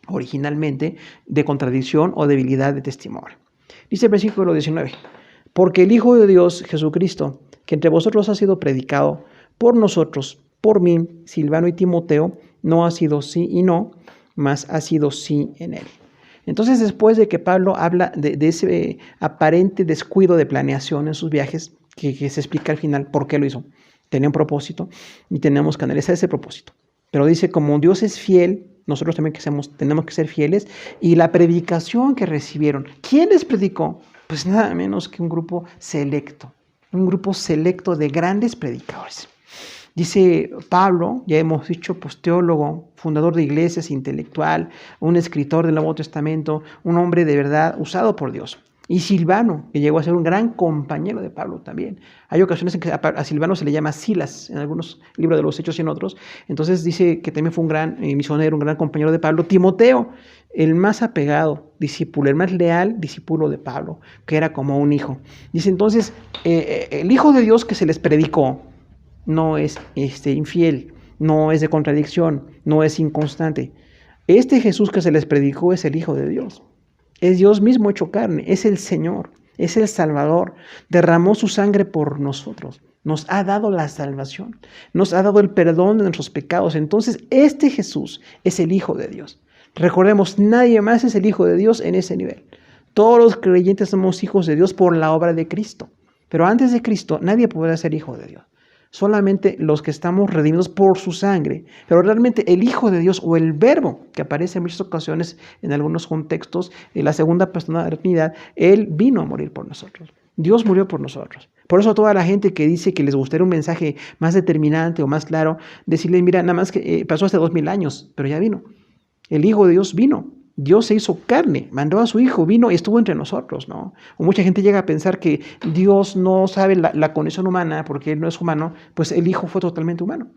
originalmente de contradicción o debilidad de testimonio. Dice el versículo 19, porque el Hijo de Dios, Jesucristo, que entre vosotros ha sido predicado por nosotros, por mí, Silvano y Timoteo, no ha sido sí y no, mas ha sido sí en él. Entonces, después de que Pablo habla de ese aparente descuido de planeación en sus viajes, que se explica al final por qué lo hizo, tenía un propósito y tenemos que analizar ese propósito. Pero dice, como Dios es fiel, nosotros también tenemos que ser fieles. Y la predicación que recibieron, ¿quién les predicó? Pues nada menos que un grupo selecto de grandes predicadores. Dice Pablo, ya hemos dicho, pues teólogo, fundador de iglesias, intelectual, un escritor del Nuevo Testamento, un hombre de verdad usado por Dios. Y Silvano, que llegó a ser un gran compañero de Pablo también. Hay ocasiones en que a Silvano se le llama Silas, en algunos libros de los Hechos y en otros. Entonces dice que también fue un gran misionero, un gran compañero de Pablo. Timoteo, el más apegado discípulo, el más leal discípulo de Pablo, que era como un hijo. Dice entonces, el Hijo de Dios que se les predicó, no es infiel, no es de contradicción, no es inconstante. Este Jesús que se les predicó es el Hijo de Dios. Es Dios mismo hecho carne, es el Señor, es el Salvador. Derramó su sangre por nosotros. Nos ha dado la salvación, nos ha dado el perdón de nuestros pecados. Entonces, este Jesús es el Hijo de Dios. Recordemos, nadie más es el Hijo de Dios en ese nivel. Todos los creyentes somos hijos de Dios por la obra de Cristo. Pero antes de Cristo, nadie podrá ser hijo de Dios. Solamente los que estamos redimidos por su sangre. Pero realmente el Hijo de Dios o el Verbo, que aparece en muchas ocasiones en algunos contextos, en la segunda persona de la Trinidad, Él vino a morir por nosotros. Dios murió por nosotros. Por eso toda la gente que dice que les gustaría un mensaje más determinante o más claro, decirles, mira, nada más que pasó hace 2000 años, pero ya vino. El Hijo de Dios vino. Dios se hizo carne, mandó a su Hijo, vino y estuvo entre nosotros, ¿no? O mucha gente llega a pensar que Dios no sabe la condición humana porque Él no es humano, pues el Hijo fue totalmente humano.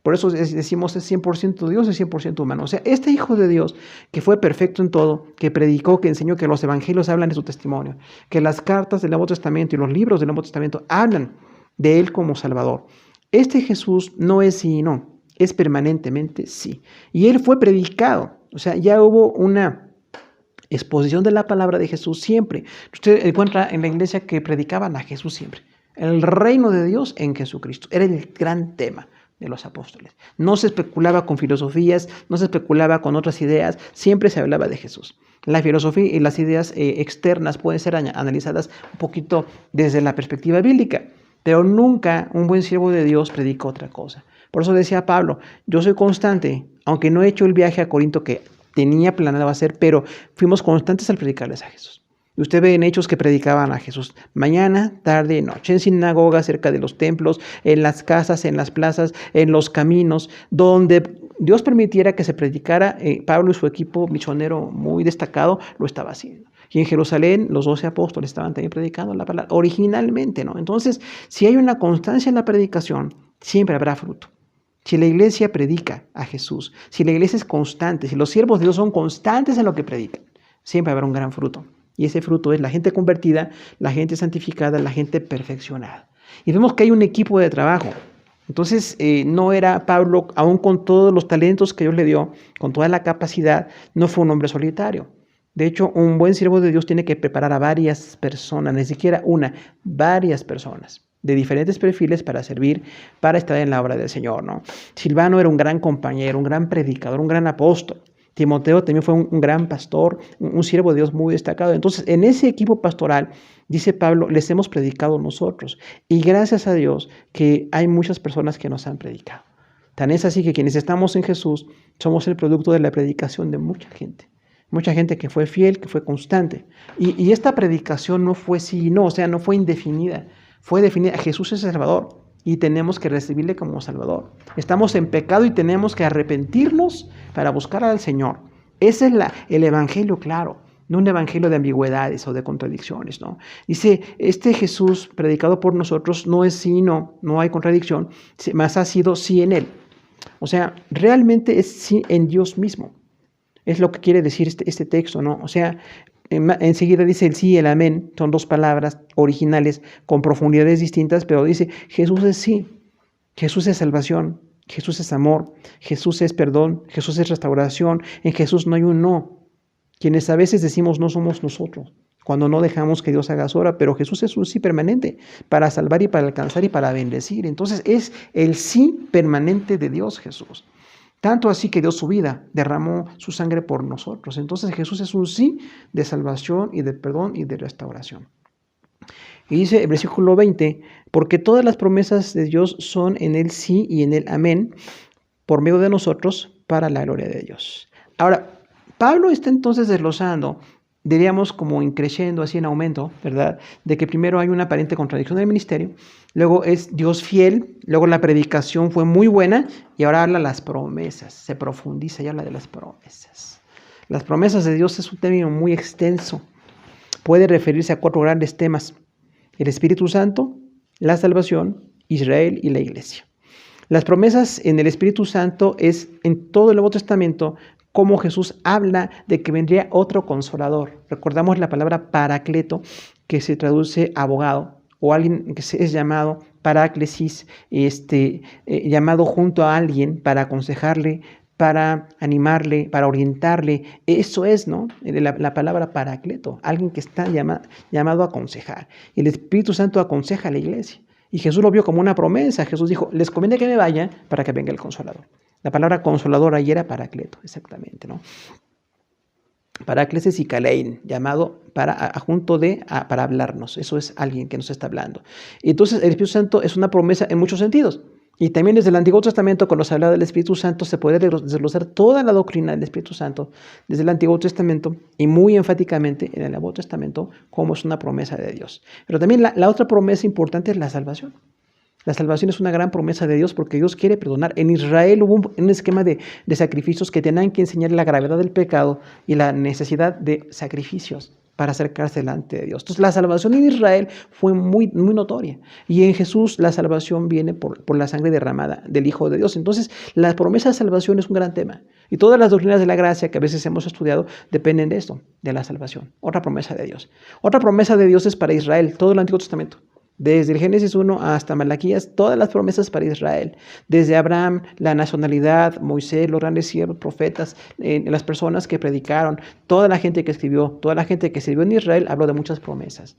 Por eso decimos es 100% Dios, es 100% humano. O sea, este Hijo de Dios que fue perfecto en todo, que predicó, que enseñó, que los evangelios hablan de su testimonio, que las cartas del Nuevo Testamento y los libros del Nuevo Testamento hablan de Él como Salvador. Este Jesús no es sí y no, es permanentemente sí. Y Él fue predicado. O sea, ya hubo una exposición de la palabra de Jesús siempre. Usted encuentra en la iglesia que predicaban a Jesús siempre. El reino de Dios en Jesucristo. Era el gran tema de los apóstoles. No se especulaba con filosofías, no se especulaba con otras ideas, siempre se hablaba de Jesús. La filosofía y las ideas externas pueden ser analizadas un poquito desde la perspectiva bíblica, pero nunca un buen siervo de Dios predicó otra cosa. Por eso decía Pablo, yo soy constante, aunque no he hecho el viaje a Corinto que tenía planeado hacer, pero fuimos constantes al predicarles a Jesús. Y usted ve en Hechos que predicaban a Jesús mañana, tarde y noche, en sinagogas, cerca de los templos, en las casas, en las plazas, en los caminos, donde Dios permitiera que se predicara. Pablo y su equipo misionero muy destacado lo estaba haciendo. Y en Jerusalén los 12 apóstoles estaban también predicando la palabra originalmente, ¿no? Entonces, si hay una constancia en la predicación, siempre habrá fruto. Si la iglesia predica a Jesús, si la iglesia es constante, si los siervos de Dios son constantes en lo que predican, siempre habrá un gran fruto. Y ese fruto es la gente convertida, la gente santificada, la gente perfeccionada. Y vemos que hay un equipo de trabajo. Entonces, no era Pablo, aún con todos los talentos que Dios le dio, con toda la capacidad, no fue un hombre solitario. De hecho, un buen siervo de Dios tiene que preparar a varias personas, ni siquiera una, varias personas de diferentes perfiles para servir, para estar en la obra del Señor, ¿no? Silvano era un gran compañero, un gran predicador, un gran apóstol. Timoteo también fue un gran pastor, un siervo de Dios muy destacado. Entonces, en ese equipo pastoral, dice Pablo, les hemos predicado nosotros. Y gracias a Dios que hay muchas personas que nos han predicado. Tan es así que quienes estamos en Jesús somos el producto de la predicación de mucha gente. Mucha gente que fue fiel, que fue constante. Y esta predicación no fue sí y no, o sea, no fue indefinida. Fue definida. Jesús es el Salvador y tenemos que recibirle como Salvador. Estamos en pecado y tenemos que arrepentirnos para buscar al Señor. Ese es el evangelio claro, no un evangelio de ambigüedades o de contradicciones, ¿no? Dice, este Jesús predicado por nosotros no es sí y no, no hay contradicción, más ha sido sí en Él. O sea, realmente es sí en Dios mismo. Es lo que quiere decir este texto, ¿no? O sea, enseguida dice el sí y el amén, son dos palabras originales con profundidades distintas, pero dice, Jesús es sí, Jesús es salvación, Jesús es amor, Jesús es perdón, Jesús es restauración, en Jesús no hay un no. Quienes a veces decimos no somos nosotros, cuando no dejamos que Dios haga su obra, pero Jesús es un sí permanente para salvar y para alcanzar y para bendecir. Entonces es el sí permanente de Dios Jesús. Tanto así que dio su vida, derramó su sangre por nosotros. Entonces Jesús es un sí de salvación y de perdón y de restauración. Y dice el versículo 20, porque todas las promesas de Dios son en el sí y en el amén, por medio de nosotros, para la gloria de Dios. Ahora, Pablo está entonces desglosando, diríamos como increciendo, así en aumento, ¿verdad? De que primero hay una aparente contradicción del ministerio, luego es Dios fiel, luego la predicación fue muy buena y ahora habla de las promesas, se profundiza y habla de las promesas. Las promesas de Dios es un término muy extenso, puede referirse a 4 grandes temas: el Espíritu Santo, la salvación, Israel y la iglesia. Las promesas en el Espíritu Santo es en todo el Nuevo Testamento como Jesús habla de que vendría otro consolador. Recordamos la palabra paracleto, que se traduce abogado, o alguien que es llamado paráclesis, llamado junto a alguien para aconsejarle, para animarle, para orientarle. Eso es, ¿no? La palabra paracleto, alguien que está llamado a aconsejar. El Espíritu Santo aconseja a la iglesia. Y Jesús lo vio como una promesa. Jesús dijo, les conviene que me vaya para que venga el consolador. La palabra consolador ahí era paracleto, exactamente, ¿no? Paráclesis y Kalein, llamado para hablarnos. Eso es alguien que nos está hablando. Entonces, el Espíritu Santo es una promesa en muchos sentidos. Y también desde el Antiguo Testamento, cuando se habla del Espíritu Santo, se puede desglosar toda la doctrina del Espíritu Santo desde el Antiguo Testamento y muy enfáticamente en el Nuevo Testamento como es una promesa de Dios. Pero también la otra promesa importante es la salvación. La salvación es una gran promesa de Dios porque Dios quiere perdonar. En Israel hubo un esquema de sacrificios que tenían que enseñar la gravedad del pecado y la necesidad de sacrificios para acercarse delante de Dios. Entonces la salvación en Israel fue muy, muy notoria. Y en Jesús la salvación viene por la sangre derramada del Hijo de Dios. Entonces la promesa de salvación es un gran tema. Y todas las doctrinas de la gracia que a veces hemos estudiado dependen de esto, de la salvación. Otra promesa de Dios. Otra promesa de Dios es para Israel, todo el Antiguo Testamento. Desde el Génesis 1 hasta Malaquías, todas las promesas para Israel. Desde Abraham, la nacionalidad, Moisés, los grandes siervos, profetas, las personas que predicaron, toda la gente que escribió, toda la gente que sirvió en Israel, habló de muchas promesas.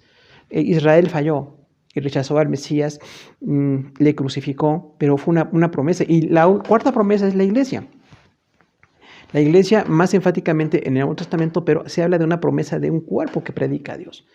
Israel falló y rechazó al Mesías, le crucificó, pero fue una promesa. Y la cuarta promesa es la iglesia. La iglesia más enfáticamente en el Nuevo Testamento, pero se habla de una promesa de un cuerpo que predica a Dios.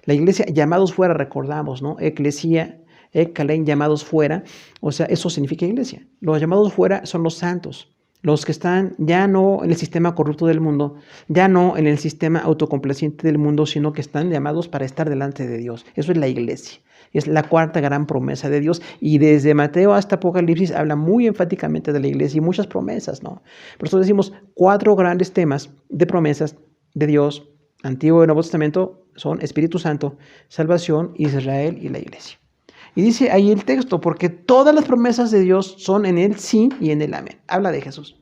La iglesia, llamados fuera, recordamos, ¿no? Eclesia, ekalein, llamados fuera, o sea, eso significa iglesia. Los llamados fuera son los santos, los que están ya no en el sistema corrupto del mundo, ya no en el sistema autocomplaciente del mundo, sino que están llamados para estar delante de Dios. Eso es la iglesia. Es la cuarta gran promesa de Dios. Y desde Mateo hasta Apocalipsis habla muy enfáticamente de la iglesia y muchas promesas, ¿no? Por eso decimos 4 grandes temas de promesas de Dios, Antiguo y Nuevo Testamento, son Espíritu Santo, salvación, Israel y la iglesia. Y dice ahí el texto, porque todas las promesas de Dios son en el sí y en el amén. Habla de Jesús.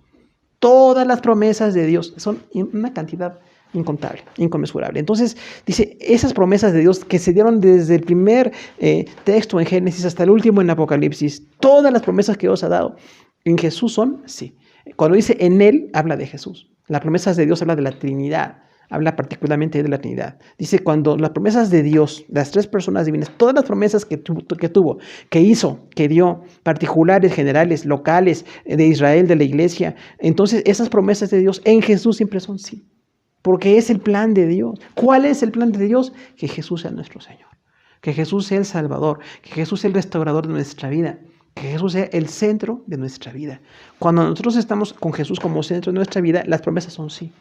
Todas las promesas de Dios son una cantidad incontable, inconmensurable. Entonces, dice, esas promesas de Dios que se dieron desde el primer texto en Génesis hasta el último en Apocalipsis, todas las promesas que Dios ha dado en Jesús son sí. Cuando dice en Él, habla de Jesús. Las promesas de Dios habla de la Trinidad. habla particularmente de la Trinidad. Dice, cuando las promesas de Dios, las tres personas divinas, todas las promesas que tuvo, que hizo, que dio, particulares, generales, locales, de Israel, de la iglesia, entonces esas promesas de Dios en Jesús siempre son sí. Porque es el plan de Dios. ¿Cuál es el plan de Dios? Que Jesús sea nuestro Señor. Que Jesús sea el Salvador. Que Jesús sea el restaurador de nuestra vida. Que Jesús sea el centro de nuestra vida. Cuando nosotros estamos con Jesús como centro de nuestra vida, las promesas son sí.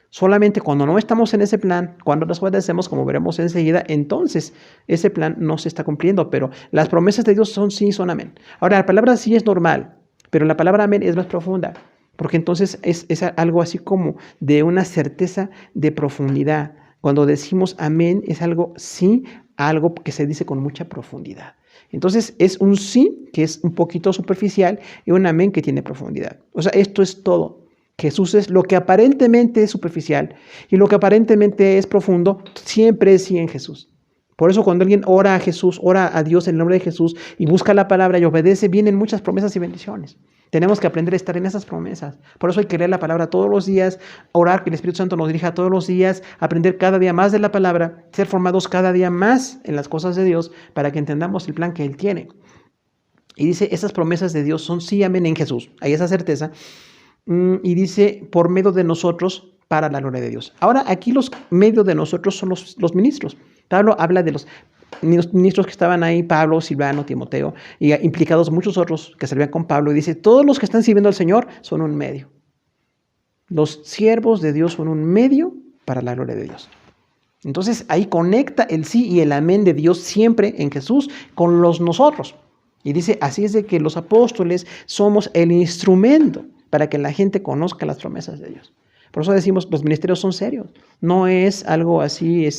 Solamente cuando no estamos en ese plan, cuando las obedecemos, como veremos enseguida, entonces ese plan no se está cumpliendo. Pero las promesas de Dios son sí, son amén. Ahora, la palabra sí es normal, pero la palabra amén es más profunda. Porque entonces es algo así como de una certeza de profundidad. Cuando decimos amén es algo sí, algo que se dice con mucha profundidad. Entonces es un sí que es un poquito superficial y un amén que tiene profundidad. O sea, esto es todo. Jesús es lo que aparentemente es superficial y lo que aparentemente es profundo, siempre es sí en Jesús. Por eso cuando alguien ora a Jesús, ora a Dios en el nombre de Jesús y busca la palabra y obedece, vienen muchas promesas y bendiciones. Tenemos que aprender a estar en esas promesas. Por eso hay que leer la palabra todos los días, orar que el Espíritu Santo nos dirija todos los días, aprender cada día más de la palabra, ser formados cada día más en las cosas de Dios para que entendamos el plan que Él tiene. Y dice, esas promesas de Dios son sí, amén en Jesús. Hay esa certeza. Y dice, por medio de nosotros, para la gloria de Dios. Ahora, aquí los medios de nosotros son los ministros. Pablo habla de los ministros que estaban ahí, Pablo, Silvano, Timoteo, y implicados muchos otros que servían con Pablo. Y dice, todos los que están sirviendo al Señor son un medio. Los siervos de Dios son un medio para la gloria de Dios. Entonces, ahí conecta el sí y el amén de Dios siempre en Jesús con los nosotros. Y dice, así es de que los apóstoles somos el instrumento para que la gente conozca las promesas de Dios. Por eso decimos, los ministerios son serios. No es algo así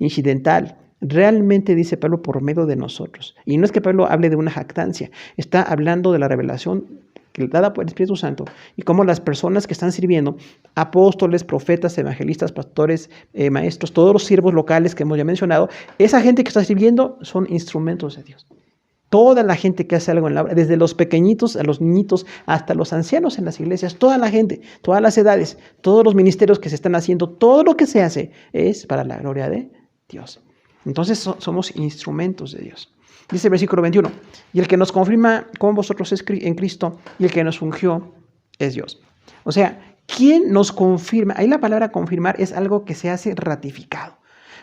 incidental. Realmente dice Pablo por medio de nosotros. Y no es que Pablo hable de una jactancia. Está hablando de la revelación dada por el Espíritu Santo y cómo las personas que están sirviendo, apóstoles, profetas, evangelistas, pastores, maestros, todos los siervos locales que hemos ya mencionado, esa gente que está sirviendo son instrumentos de Dios. Toda la gente que hace algo en la obra, desde los pequeñitos a los niñitos hasta los ancianos en las iglesias, toda la gente, todas las edades, todos los ministerios que se están haciendo, todo lo que se hace es para la gloria de Dios. Entonces somos instrumentos de Dios. Dice el versículo 21, y el que nos confirma con vosotros es en Cristo y el que nos ungió es Dios. O sea, ¿quién nos confirma? Ahí la palabra confirmar es algo que se hace ratificado.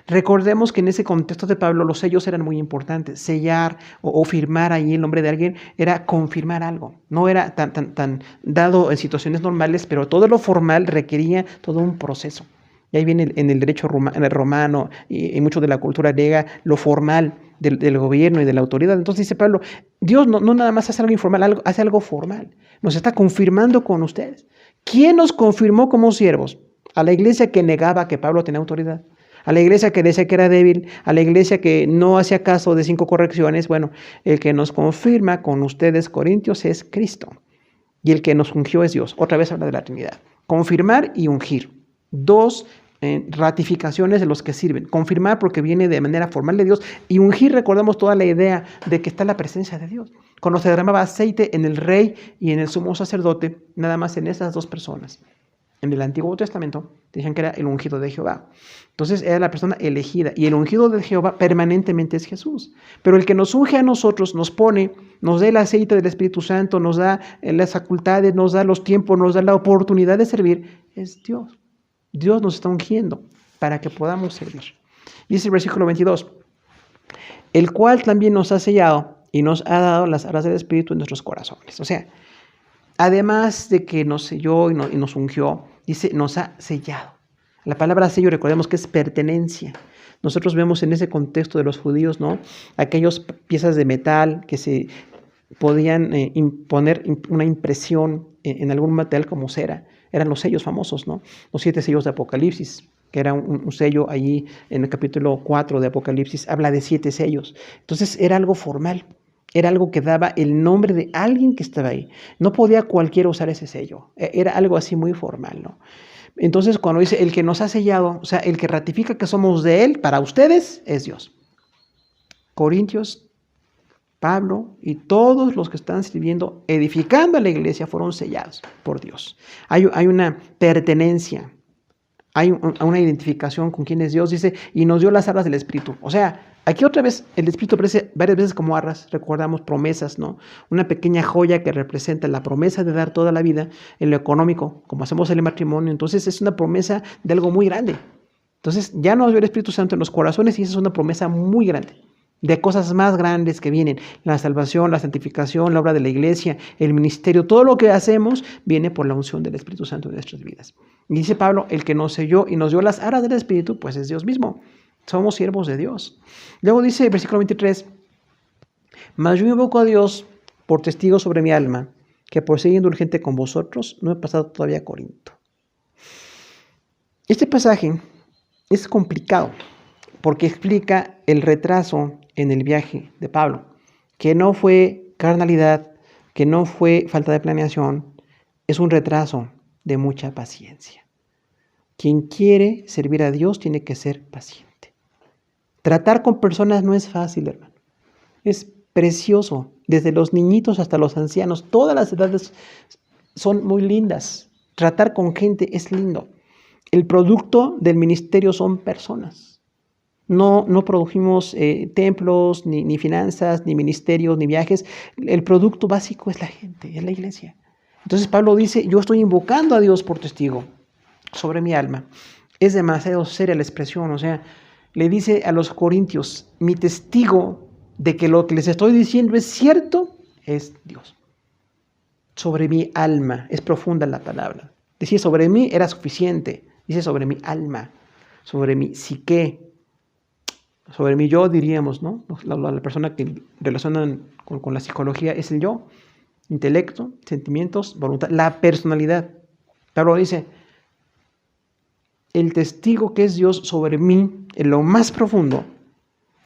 Recordemos que en ese contexto de Pablo los sellos eran muy importantes. Sellar o firmar ahí el nombre de alguien era confirmar algo. No era tan dado en situaciones normales, pero todo lo formal requería todo un proceso. Y ahí viene en el derecho romano y mucho de la cultura griega lo formal del gobierno y de la autoridad. Entonces dice Pablo, Dios no nada más hace algo informal, hace algo formal. Nos está confirmando con ustedes. ¿Quién nos confirmó como siervos? A la iglesia que negaba que Pablo tenía autoridad. A la iglesia que decía que era débil, a la iglesia que no hacía caso de 5 correcciones. Bueno, el que nos confirma con ustedes, Corintios, es Cristo. Y el que nos ungió es Dios. Otra vez habla de la Trinidad. Confirmar y ungir. 2 ratificaciones de los que sirven. Confirmar porque viene de manera formal de Dios. Y ungir, recordamos toda la idea de que está la presencia de Dios. Cuando se derramaba aceite en el rey y en el sumo sacerdote, nada más en esas 2 personas. En el Antiguo Testamento decían que era el ungido de Jehová. Entonces era la persona elegida. Y el ungido de Jehová permanentemente es Jesús. Pero el que nos unge a nosotros, nos da el aceite del Espíritu Santo, nos da las facultades, nos da los tiempos, nos da la oportunidad de servir, es Dios. Dios nos está ungiendo para que podamos servir. Dice el versículo 22, el cual también nos ha sellado y nos ha dado las alas del Espíritu en nuestros corazones. O sea, además de que nos selló y nos ungió, dice, nos ha sellado. La palabra sello, recordemos que es pertenencia. Nosotros vemos en ese contexto de los judíos, ¿no? Aquellas piezas de metal que se podían poner una impresión en algún material como cera. Eran los sellos famosos, ¿no? Los 7 sellos de Apocalipsis, que era un sello allí en el capítulo 4 de Apocalipsis, habla de 7 sellos. Entonces era algo formal. Era algo que daba el nombre de alguien que estaba ahí. No podía cualquiera usar ese sello. Era algo así muy formal, ¿no? Entonces, cuando dice el que nos ha sellado, o sea, el que ratifica que somos de Él, para ustedes, es Dios. Corintios, Pablo y todos los que están sirviendo, edificando a la iglesia, fueron sellados por Dios. Hay una pertenencia hay una identificación con quién es Dios. Dice, y nos dio las arras del Espíritu. O sea, aquí otra vez el Espíritu aparece varias veces como arras. Recordamos promesas, ¿no? Una pequeña joya que representa la promesa de dar toda la vida en lo económico, como hacemos en el matrimonio. Entonces es una promesa de algo muy grande. Entonces ya nos dio el Espíritu Santo en los corazones y esa es una promesa muy grande, de cosas más grandes que vienen. La salvación, la santificación, la obra de la iglesia, el ministerio, todo lo que hacemos viene por la unción del Espíritu Santo en nuestras vidas. Y dice Pablo, el que nos selló y nos dio las aras del Espíritu, pues es Dios mismo. Somos siervos de Dios. Luego dice el versículo 23, mas yo invoco a Dios por testigo sobre mi alma, que por ser indulgente con vosotros, no he pasado todavía a Corinto. Este pasaje es complicado porque explica el retraso en el viaje de Pablo, que no fue carnalidad, que no fue falta de planeación, es un retraso de mucha paciencia. Quien quiere servir a Dios tiene que ser paciente. Tratar con personas no es fácil, hermano. Es precioso, desde los niñitos hasta los ancianos, todas las edades son muy lindas. Tratar con gente es lindo. El producto del ministerio son personas. No produjimos templos, ni finanzas, ni ministerios, ni viajes. El producto básico es la gente, es la iglesia. Entonces Pablo dice, yo estoy invocando a Dios por testigo sobre mi alma. Es demasiado seria la expresión, o sea, le dice a los corintios, mi testigo de que lo que les estoy diciendo es cierto, es Dios. Sobre mi alma, es profunda la palabra. Decía sobre mí era suficiente, dice sobre mi alma, sobre mi psique, sobre mi yo diríamos, ¿no? La persona que relacionan con la psicología es el yo, intelecto, sentimientos, voluntad, la personalidad. Pablo dice, el testigo que es Dios sobre mí, en lo más profundo,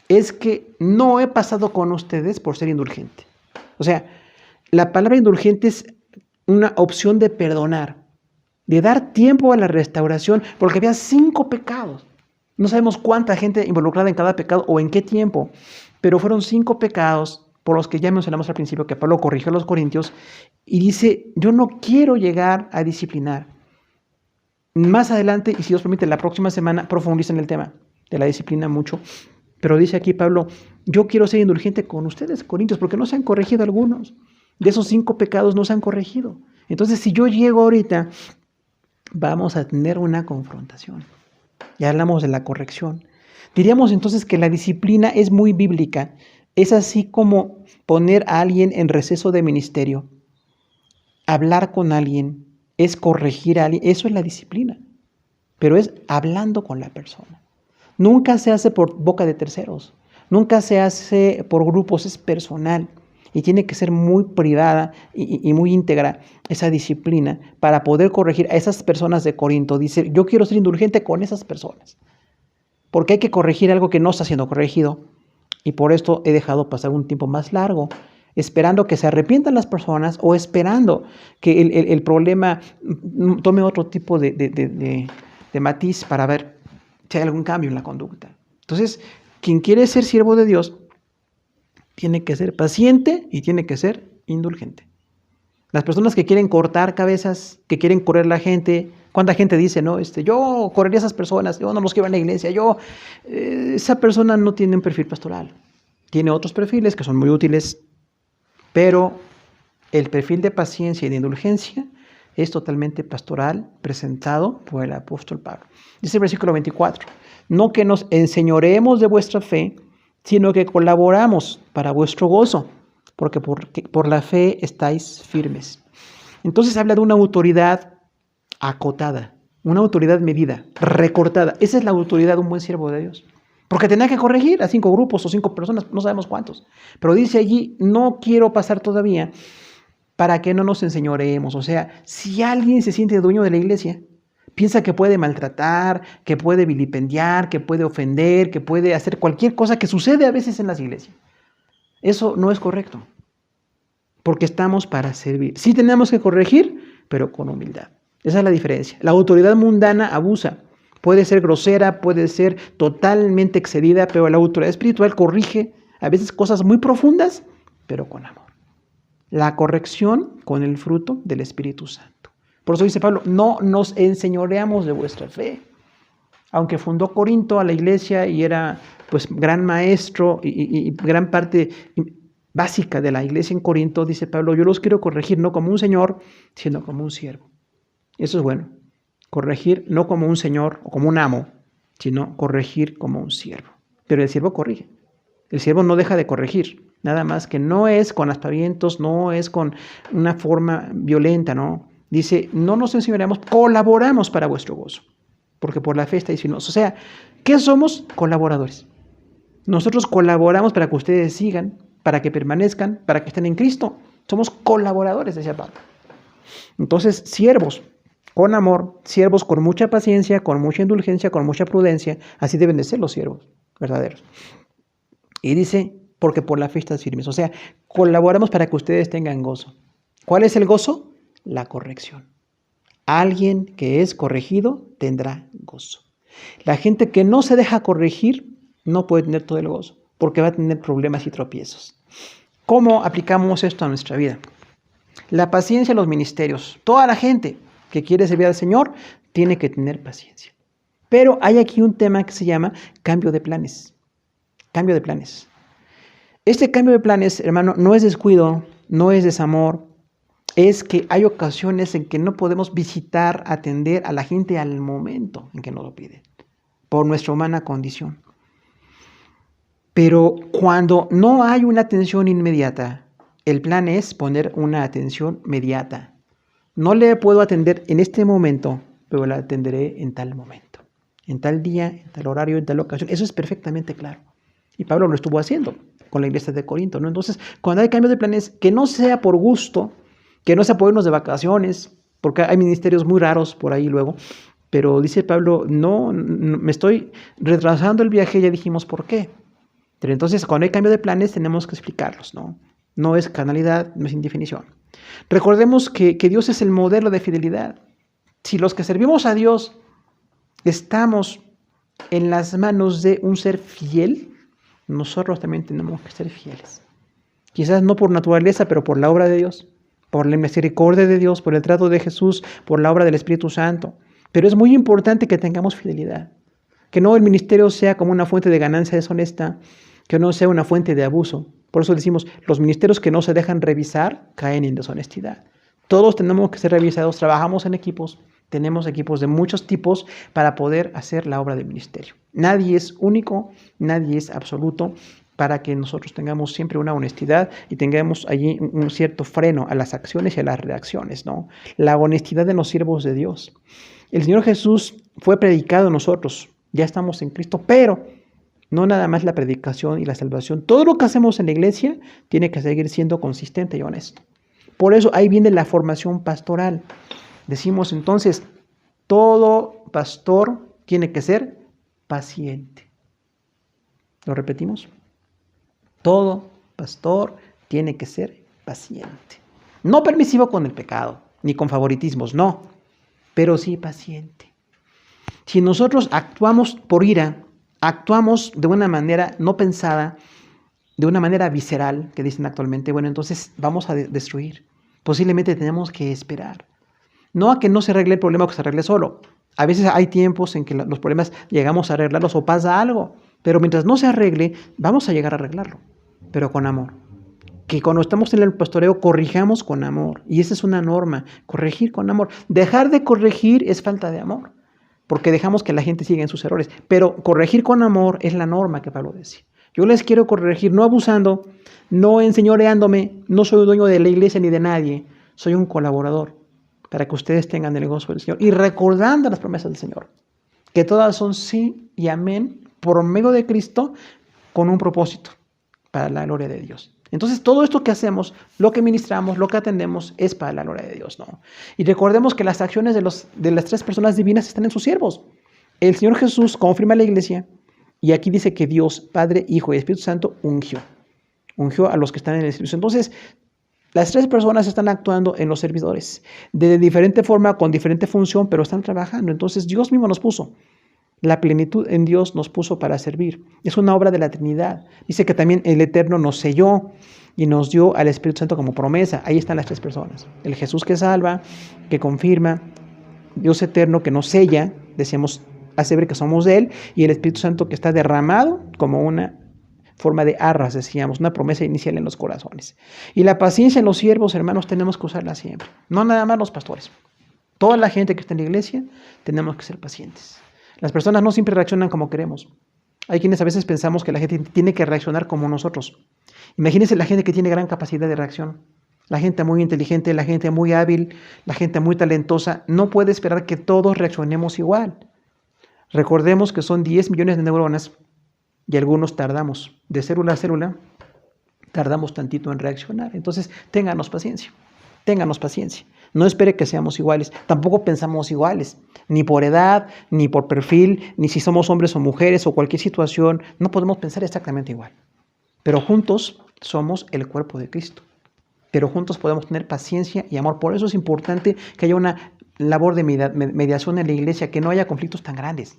es que no he pasado con ustedes por ser indulgente. O sea, la palabra indulgente es una opción de perdonar, de dar tiempo a la restauración, porque había 5 pecados. No sabemos cuánta gente involucrada en cada pecado o en qué tiempo, pero fueron 5 pecados por los que ya mencionamos al principio que Pablo corrigió a los corintios y dice, yo no quiero llegar a disciplinar. Más adelante, y si Dios permite, la próxima semana profundiza en el tema de la disciplina mucho, pero dice aquí Pablo, yo quiero ser indulgente con ustedes, corintios, porque no se han corregido algunos. De esos 5 pecados no se han corregido. Entonces, si yo llego ahorita, vamos a tener una confrontación. Ya hablamos de la corrección. Diríamos entonces que la disciplina es muy bíblica. Es así como poner a alguien en receso de ministerio. Hablar con alguien es corregir a alguien. Eso es la disciplina. Pero es hablando con la persona. Nunca se hace por boca de terceros. Nunca se hace por grupos, es personal. Y tiene que ser muy privada y muy íntegra esa disciplina para poder corregir a esas personas de Corinto. Dice, yo quiero ser indulgente con esas personas. Porque hay que corregir algo que no está siendo corregido. Y por esto he dejado pasar un tiempo más largo, esperando que se arrepientan las personas o esperando que el problema tome otro tipo de matiz para ver si hay algún cambio en la conducta. Entonces, quien quiere ser siervo de Dios tiene que ser paciente y tiene que ser indulgente. Las personas que quieren cortar cabezas, que quieren correr la gente, ¿cuánta gente dice, no? Yo correría a esas personas, yo no los quiero en la iglesia, esa persona no tiene un perfil pastoral. Tiene otros perfiles que son muy útiles, pero el perfil de paciencia y de indulgencia es totalmente pastoral, presentado por el apóstol Pablo. Dice el versículo 24, no que nos enseñoreemos de vuestra fe, sino que colaboramos para vuestro gozo, porque por la fe estáis firmes. Entonces habla de una autoridad acotada, una autoridad medida, recortada. Esa es la autoridad de un buen siervo de Dios. Porque tenía que corregir a 5 grupos o 5 personas, no sabemos cuántos. Pero dice allí, no quiero pasar todavía para que no nos enseñoreemos. O sea, si alguien se siente dueño de la iglesia, piensa que puede maltratar, que puede vilipendiar, que puede ofender, que puede hacer cualquier cosa que sucede a veces en las iglesias. Eso no es correcto, porque estamos para servir. Sí tenemos que corregir, pero con humildad. Esa es la diferencia. La autoridad mundana abusa. Puede ser grosera, puede ser totalmente excedida, pero la autoridad espiritual corrige a veces cosas muy profundas, pero con amor. La corrección con el fruto del Espíritu Santo. Por eso dice Pablo, no nos enseñoreamos de vuestra fe. Aunque fundó Corinto a la iglesia y era pues gran maestro y gran parte básica de la iglesia en Corinto, dice Pablo, yo los quiero corregir no como un señor, sino como un siervo. Eso es bueno. Corregir no como un señor o como un amo, sino corregir como un siervo. Pero el siervo corrige. El siervo no deja de corregir. Nada más que no es con aspavientos, no es con una forma violenta, ¿no? Dice, no nos enseñaremos, colaboramos para vuestro gozo, porque por la fe estáis firmes. O sea, ¿qué somos? Colaboradores. Nosotros colaboramos para que ustedes sigan, para que permanezcan, para que estén en Cristo. Somos colaboradores, decía Pablo. Entonces, siervos con amor, siervos con mucha paciencia, con mucha indulgencia, con mucha prudencia. Así deben de ser los siervos verdaderos. Y dice, porque por la fe estás firmes. O sea, colaboramos para que ustedes tengan gozo. ¿Cuál es el gozo? La corrección. Alguien que es corregido tendrá gozo. La gente que no se deja corregir no puede tener todo el gozo, porque va a tener problemas y tropiezos. ¿Cómo aplicamos esto a nuestra vida? La paciencia en los ministerios. Toda la gente que quiere servir al Señor tiene que tener paciencia. Pero hay aquí un tema que se llama cambio de planes. Cambio de planes. Este cambio de planes, hermano, no es descuido, no es desamor. Es que hay ocasiones en que no podemos visitar, atender a la gente al momento en que nos lo piden, por nuestra humana condición. Pero cuando no hay una atención inmediata, el plan es poner una atención inmediata. No le puedo atender en este momento, pero la atenderé en tal momento, en tal día, en tal horario, en tal ocasión. Eso es perfectamente claro. Y Pablo lo estuvo haciendo con la iglesia de Corinto, ¿no? Entonces, cuando hay cambio de planes, que no sea por gusto, que no sea por irnos de vacaciones, porque hay ministerios muy raros por ahí luego, pero dice Pablo, no, me estoy retrasando el viaje, ya dijimos por qué. Pero entonces, cuando hay cambio de planes, tenemos que explicarlos, ¿no? No es carnalidad, no es indefinición. Recordemos que Dios es el modelo de fidelidad. Si los que servimos a Dios estamos en las manos de un ser fiel, nosotros también tenemos que ser fieles. Quizás no por naturaleza, pero por la obra de Dios, por la misericordia de Dios, por el trato de Jesús, por la obra del Espíritu Santo. Pero es muy importante que tengamos fidelidad. Que no el ministerio sea como una fuente de ganancia deshonesta, que no sea una fuente de abuso. Por eso decimos, los ministerios que no se dejan revisar caen en deshonestidad. Todos tenemos que ser revisados, trabajamos en equipos, tenemos equipos de muchos tipos para poder hacer la obra del ministerio. Nadie es único, nadie es absoluto, para que nosotros tengamos siempre una honestidad y tengamos allí un cierto freno a las acciones y a las reacciones, ¿no? La honestidad de los siervos de Dios. El Señor Jesús fue predicado a nosotros, ya estamos en Cristo, pero no nada más la predicación y la salvación. Todo lo que hacemos en la iglesia tiene que seguir siendo consistente y honesto. Por eso ahí viene la formación pastoral. Decimos entonces, todo pastor tiene que ser paciente. ¿Lo repetimos? Todo pastor tiene que ser paciente. No permisivo con el pecado, ni con favoritismos, no, pero sí paciente. Si nosotros actuamos por ira, actuamos de una manera no pensada, de una manera visceral, que dicen actualmente, bueno, entonces vamos a destruir. Posiblemente tenemos que esperar. No a que no se arregle el problema o que se arregle solo. A veces hay tiempos en que los problemas llegamos a arreglarlos o pasa algo, pero mientras no se arregle, vamos a llegar a arreglarlo, pero con amor. Que cuando estamos en el pastoreo corrijamos con amor. Y esa es una norma, corregir con amor. Dejar de corregir es falta de amor, porque dejamos que la gente siga en sus errores. Pero corregir con amor es la norma que Pablo decía. Yo les quiero corregir, no abusando, no enseñoreándome, no soy dueño de la iglesia ni de nadie, soy un colaborador para que ustedes tengan el gozo del Señor. Y recordando las promesas del Señor, que todas son sí y amén por medio de Cristo con un propósito para la gloria de Dios. Entonces, todo esto que hacemos, lo que ministramos, lo que atendemos, es para la gloria de Dios, ¿no? Y recordemos que las acciones de las tres personas divinas están en sus siervos. El Señor Jesús confirma la iglesia, y aquí dice que Dios, Padre, Hijo y Espíritu Santo, ungió a los que están en el servicio. Entonces, las tres personas están actuando en los servidores, de diferente forma, con diferente función, pero están trabajando. Entonces, Dios mismo nos puso. La plenitud en Dios nos puso para servir. Es una obra de la Trinidad. Dice que también el Eterno nos selló y nos dio al Espíritu Santo como promesa. Ahí están las tres personas. El Jesús que salva, que confirma, Dios eterno que nos sella, decíamos hace ver que somos de Él, y el Espíritu Santo que está derramado como una forma de arras, decíamos, una promesa inicial en los corazones. Y la paciencia en los siervos, hermanos, tenemos que usarla siempre. No nada más los pastores. Toda la gente que está en la iglesia, tenemos que ser pacientes. Las personas no siempre reaccionan como queremos. Hay quienes a veces pensamos que la gente tiene que reaccionar como nosotros. Imagínense la gente que tiene gran capacidad de reacción. La gente muy inteligente, la gente muy hábil, la gente muy talentosa, no puede esperar que todos reaccionemos igual. Recordemos que son 10 millones de neuronas y algunos tardamos de célula a célula, tardamos tantito en reaccionar. Entonces, ténganos paciencia. No espere que seamos iguales, tampoco pensamos iguales, ni por edad, ni por perfil, ni si somos hombres o mujeres o cualquier situación, no podemos pensar exactamente igual. Pero juntos somos el cuerpo de Cristo. Pero juntos podemos tener paciencia y amor. Por eso es importante que haya una labor de mediación en la iglesia, que no haya conflictos tan grandes.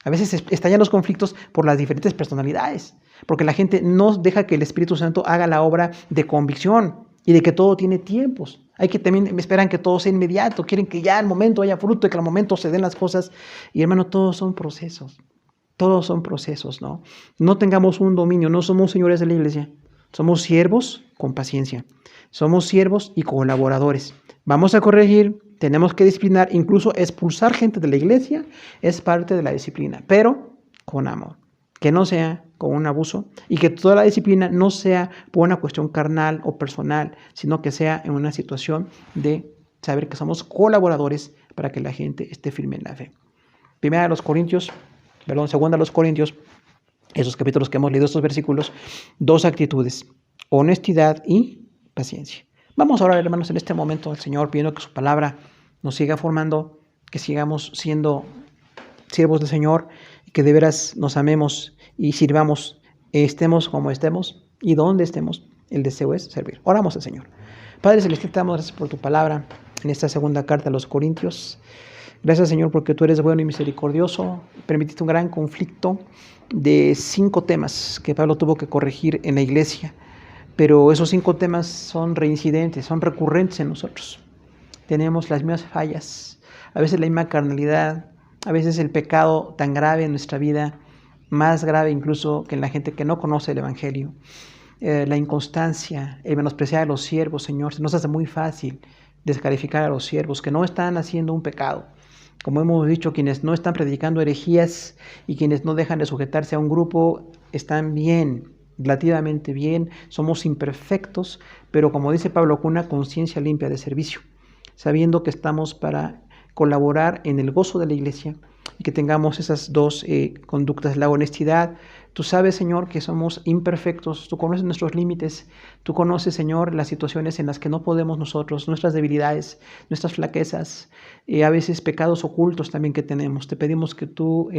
A veces estallan los conflictos por las diferentes personalidades, porque la gente no deja que el Espíritu Santo haga la obra de convicción y de que todo tiene tiempos. Hay que también esperan que todo sea inmediato, quieren que ya al momento haya fruto y que al momento se den las cosas. Y hermano, todos son procesos, ¿no? No tengamos un dominio, no somos señores de la iglesia, somos siervos con paciencia, somos siervos y colaboradores. Vamos a corregir, tenemos que disciplinar, incluso expulsar gente de la iglesia es parte de la disciplina, pero con amor, que no sea con un abuso y que toda la disciplina no sea por una cuestión carnal o personal, sino que sea en una situación de saber que somos colaboradores para que la gente esté firme en la fe. Segunda a los Corintios, esos capítulos que hemos leído, estos versículos, 2 actitudes, honestidad y paciencia. Vamos a orar, hermanos, en este momento al Señor, pidiendo que su palabra nos siga formando, que sigamos siendo siervos del Señor, y que de veras nos amemos y sirvamos, estemos como estemos y donde estemos. El deseo es servir. Oramos al Señor. Padre Celestial, te damos gracias por tu palabra en esta segunda carta a los Corintios. Gracias, Señor, porque tú eres bueno y misericordioso. Permitiste un gran conflicto de 5 temas que Pablo tuvo que corregir en la iglesia. Pero esos 5 temas son reincidentes, son recurrentes en nosotros. Tenemos las mismas fallas, a veces la misma carnalidad, a veces el pecado tan grave en nuestra vida, más grave incluso que en la gente que no conoce el Evangelio. La inconstancia, el menospreciar a los siervos, Señor, se nos hace muy fácil descalificar a los siervos que no están haciendo un pecado. Como hemos dicho, quienes no están predicando herejías y quienes no dejan de sujetarse a un grupo están bien, relativamente bien, somos imperfectos, pero como dice Pablo, con una conciencia limpia de servicio, sabiendo que estamos para colaborar en el gozo de la iglesia y que tengamos esas 2 conductas, la honestidad. Tú sabes, Señor, que somos imperfectos, tú conoces nuestros límites, tú conoces, Señor, las situaciones en las que no podemos nosotros, nuestras debilidades, nuestras flaquezas, a veces pecados ocultos también que tenemos. Te pedimos que tú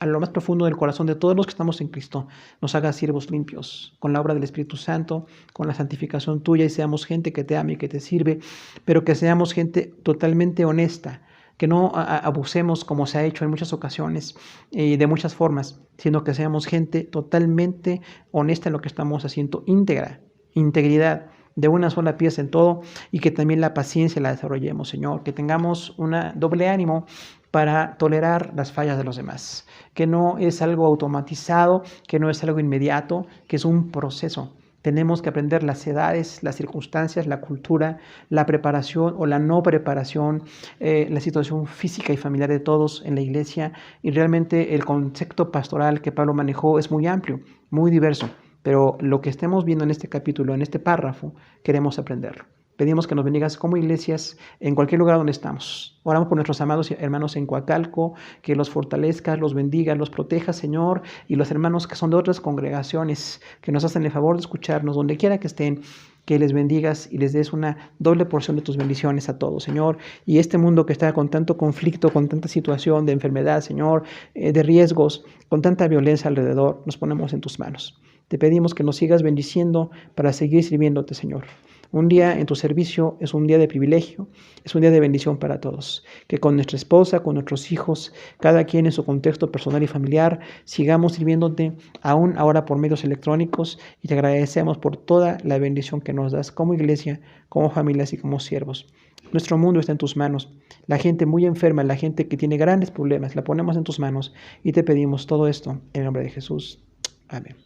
a lo más profundo del corazón de todos los que estamos en Cristo, nos haga siervos limpios, con la obra del Espíritu Santo, con la santificación tuya, y seamos gente que te ame y que te sirve, pero que seamos gente totalmente honesta, que no abusemos como se ha hecho en muchas ocasiones y de muchas formas, sino que seamos gente totalmente honesta en lo que estamos haciendo, integridad, de una sola pieza en todo, y que también la paciencia la desarrollemos, Señor, que tengamos una doble ánimo para tolerar las fallas de los demás, que no es algo automatizado, que no es algo inmediato, que es un proceso. Tenemos que aprender las edades, las circunstancias, la cultura, la preparación o la no preparación, la situación física y familiar de todos en la iglesia, y realmente el concepto pastoral que Pablo manejó es muy amplio, muy diverso, pero lo que estemos viendo en este capítulo, en este párrafo, queremos aprenderlo. Pedimos que nos bendigas como iglesias en cualquier lugar donde estamos. Oramos por nuestros amados hermanos en Coacalco, que los fortalezcas, los bendigas, los protejas, Señor, y los hermanos que son de otras congregaciones, que nos hacen el favor de escucharnos, donde quiera que estén, que les bendigas y les des una doble porción de tus bendiciones a todos, Señor. Y este mundo que está con tanto conflicto, con tanta situación de enfermedad, Señor, de riesgos, con tanta violencia alrededor, nos ponemos en tus manos. Te pedimos que nos sigas bendiciendo para seguir sirviéndote, Señor. Un día en tu servicio es un día de privilegio, es un día de bendición para todos. Que con nuestra esposa, con nuestros hijos, cada quien en su contexto personal y familiar, sigamos sirviéndote aún ahora por medios electrónicos, y te agradecemos por toda la bendición que nos das como iglesia, como familias y como siervos. Nuestro mundo está en tus manos. La gente muy enferma, la gente que tiene grandes problemas, la ponemos en tus manos y te pedimos todo esto en el nombre de Jesús. Amén.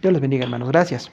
Dios los bendiga, hermanos. Gracias.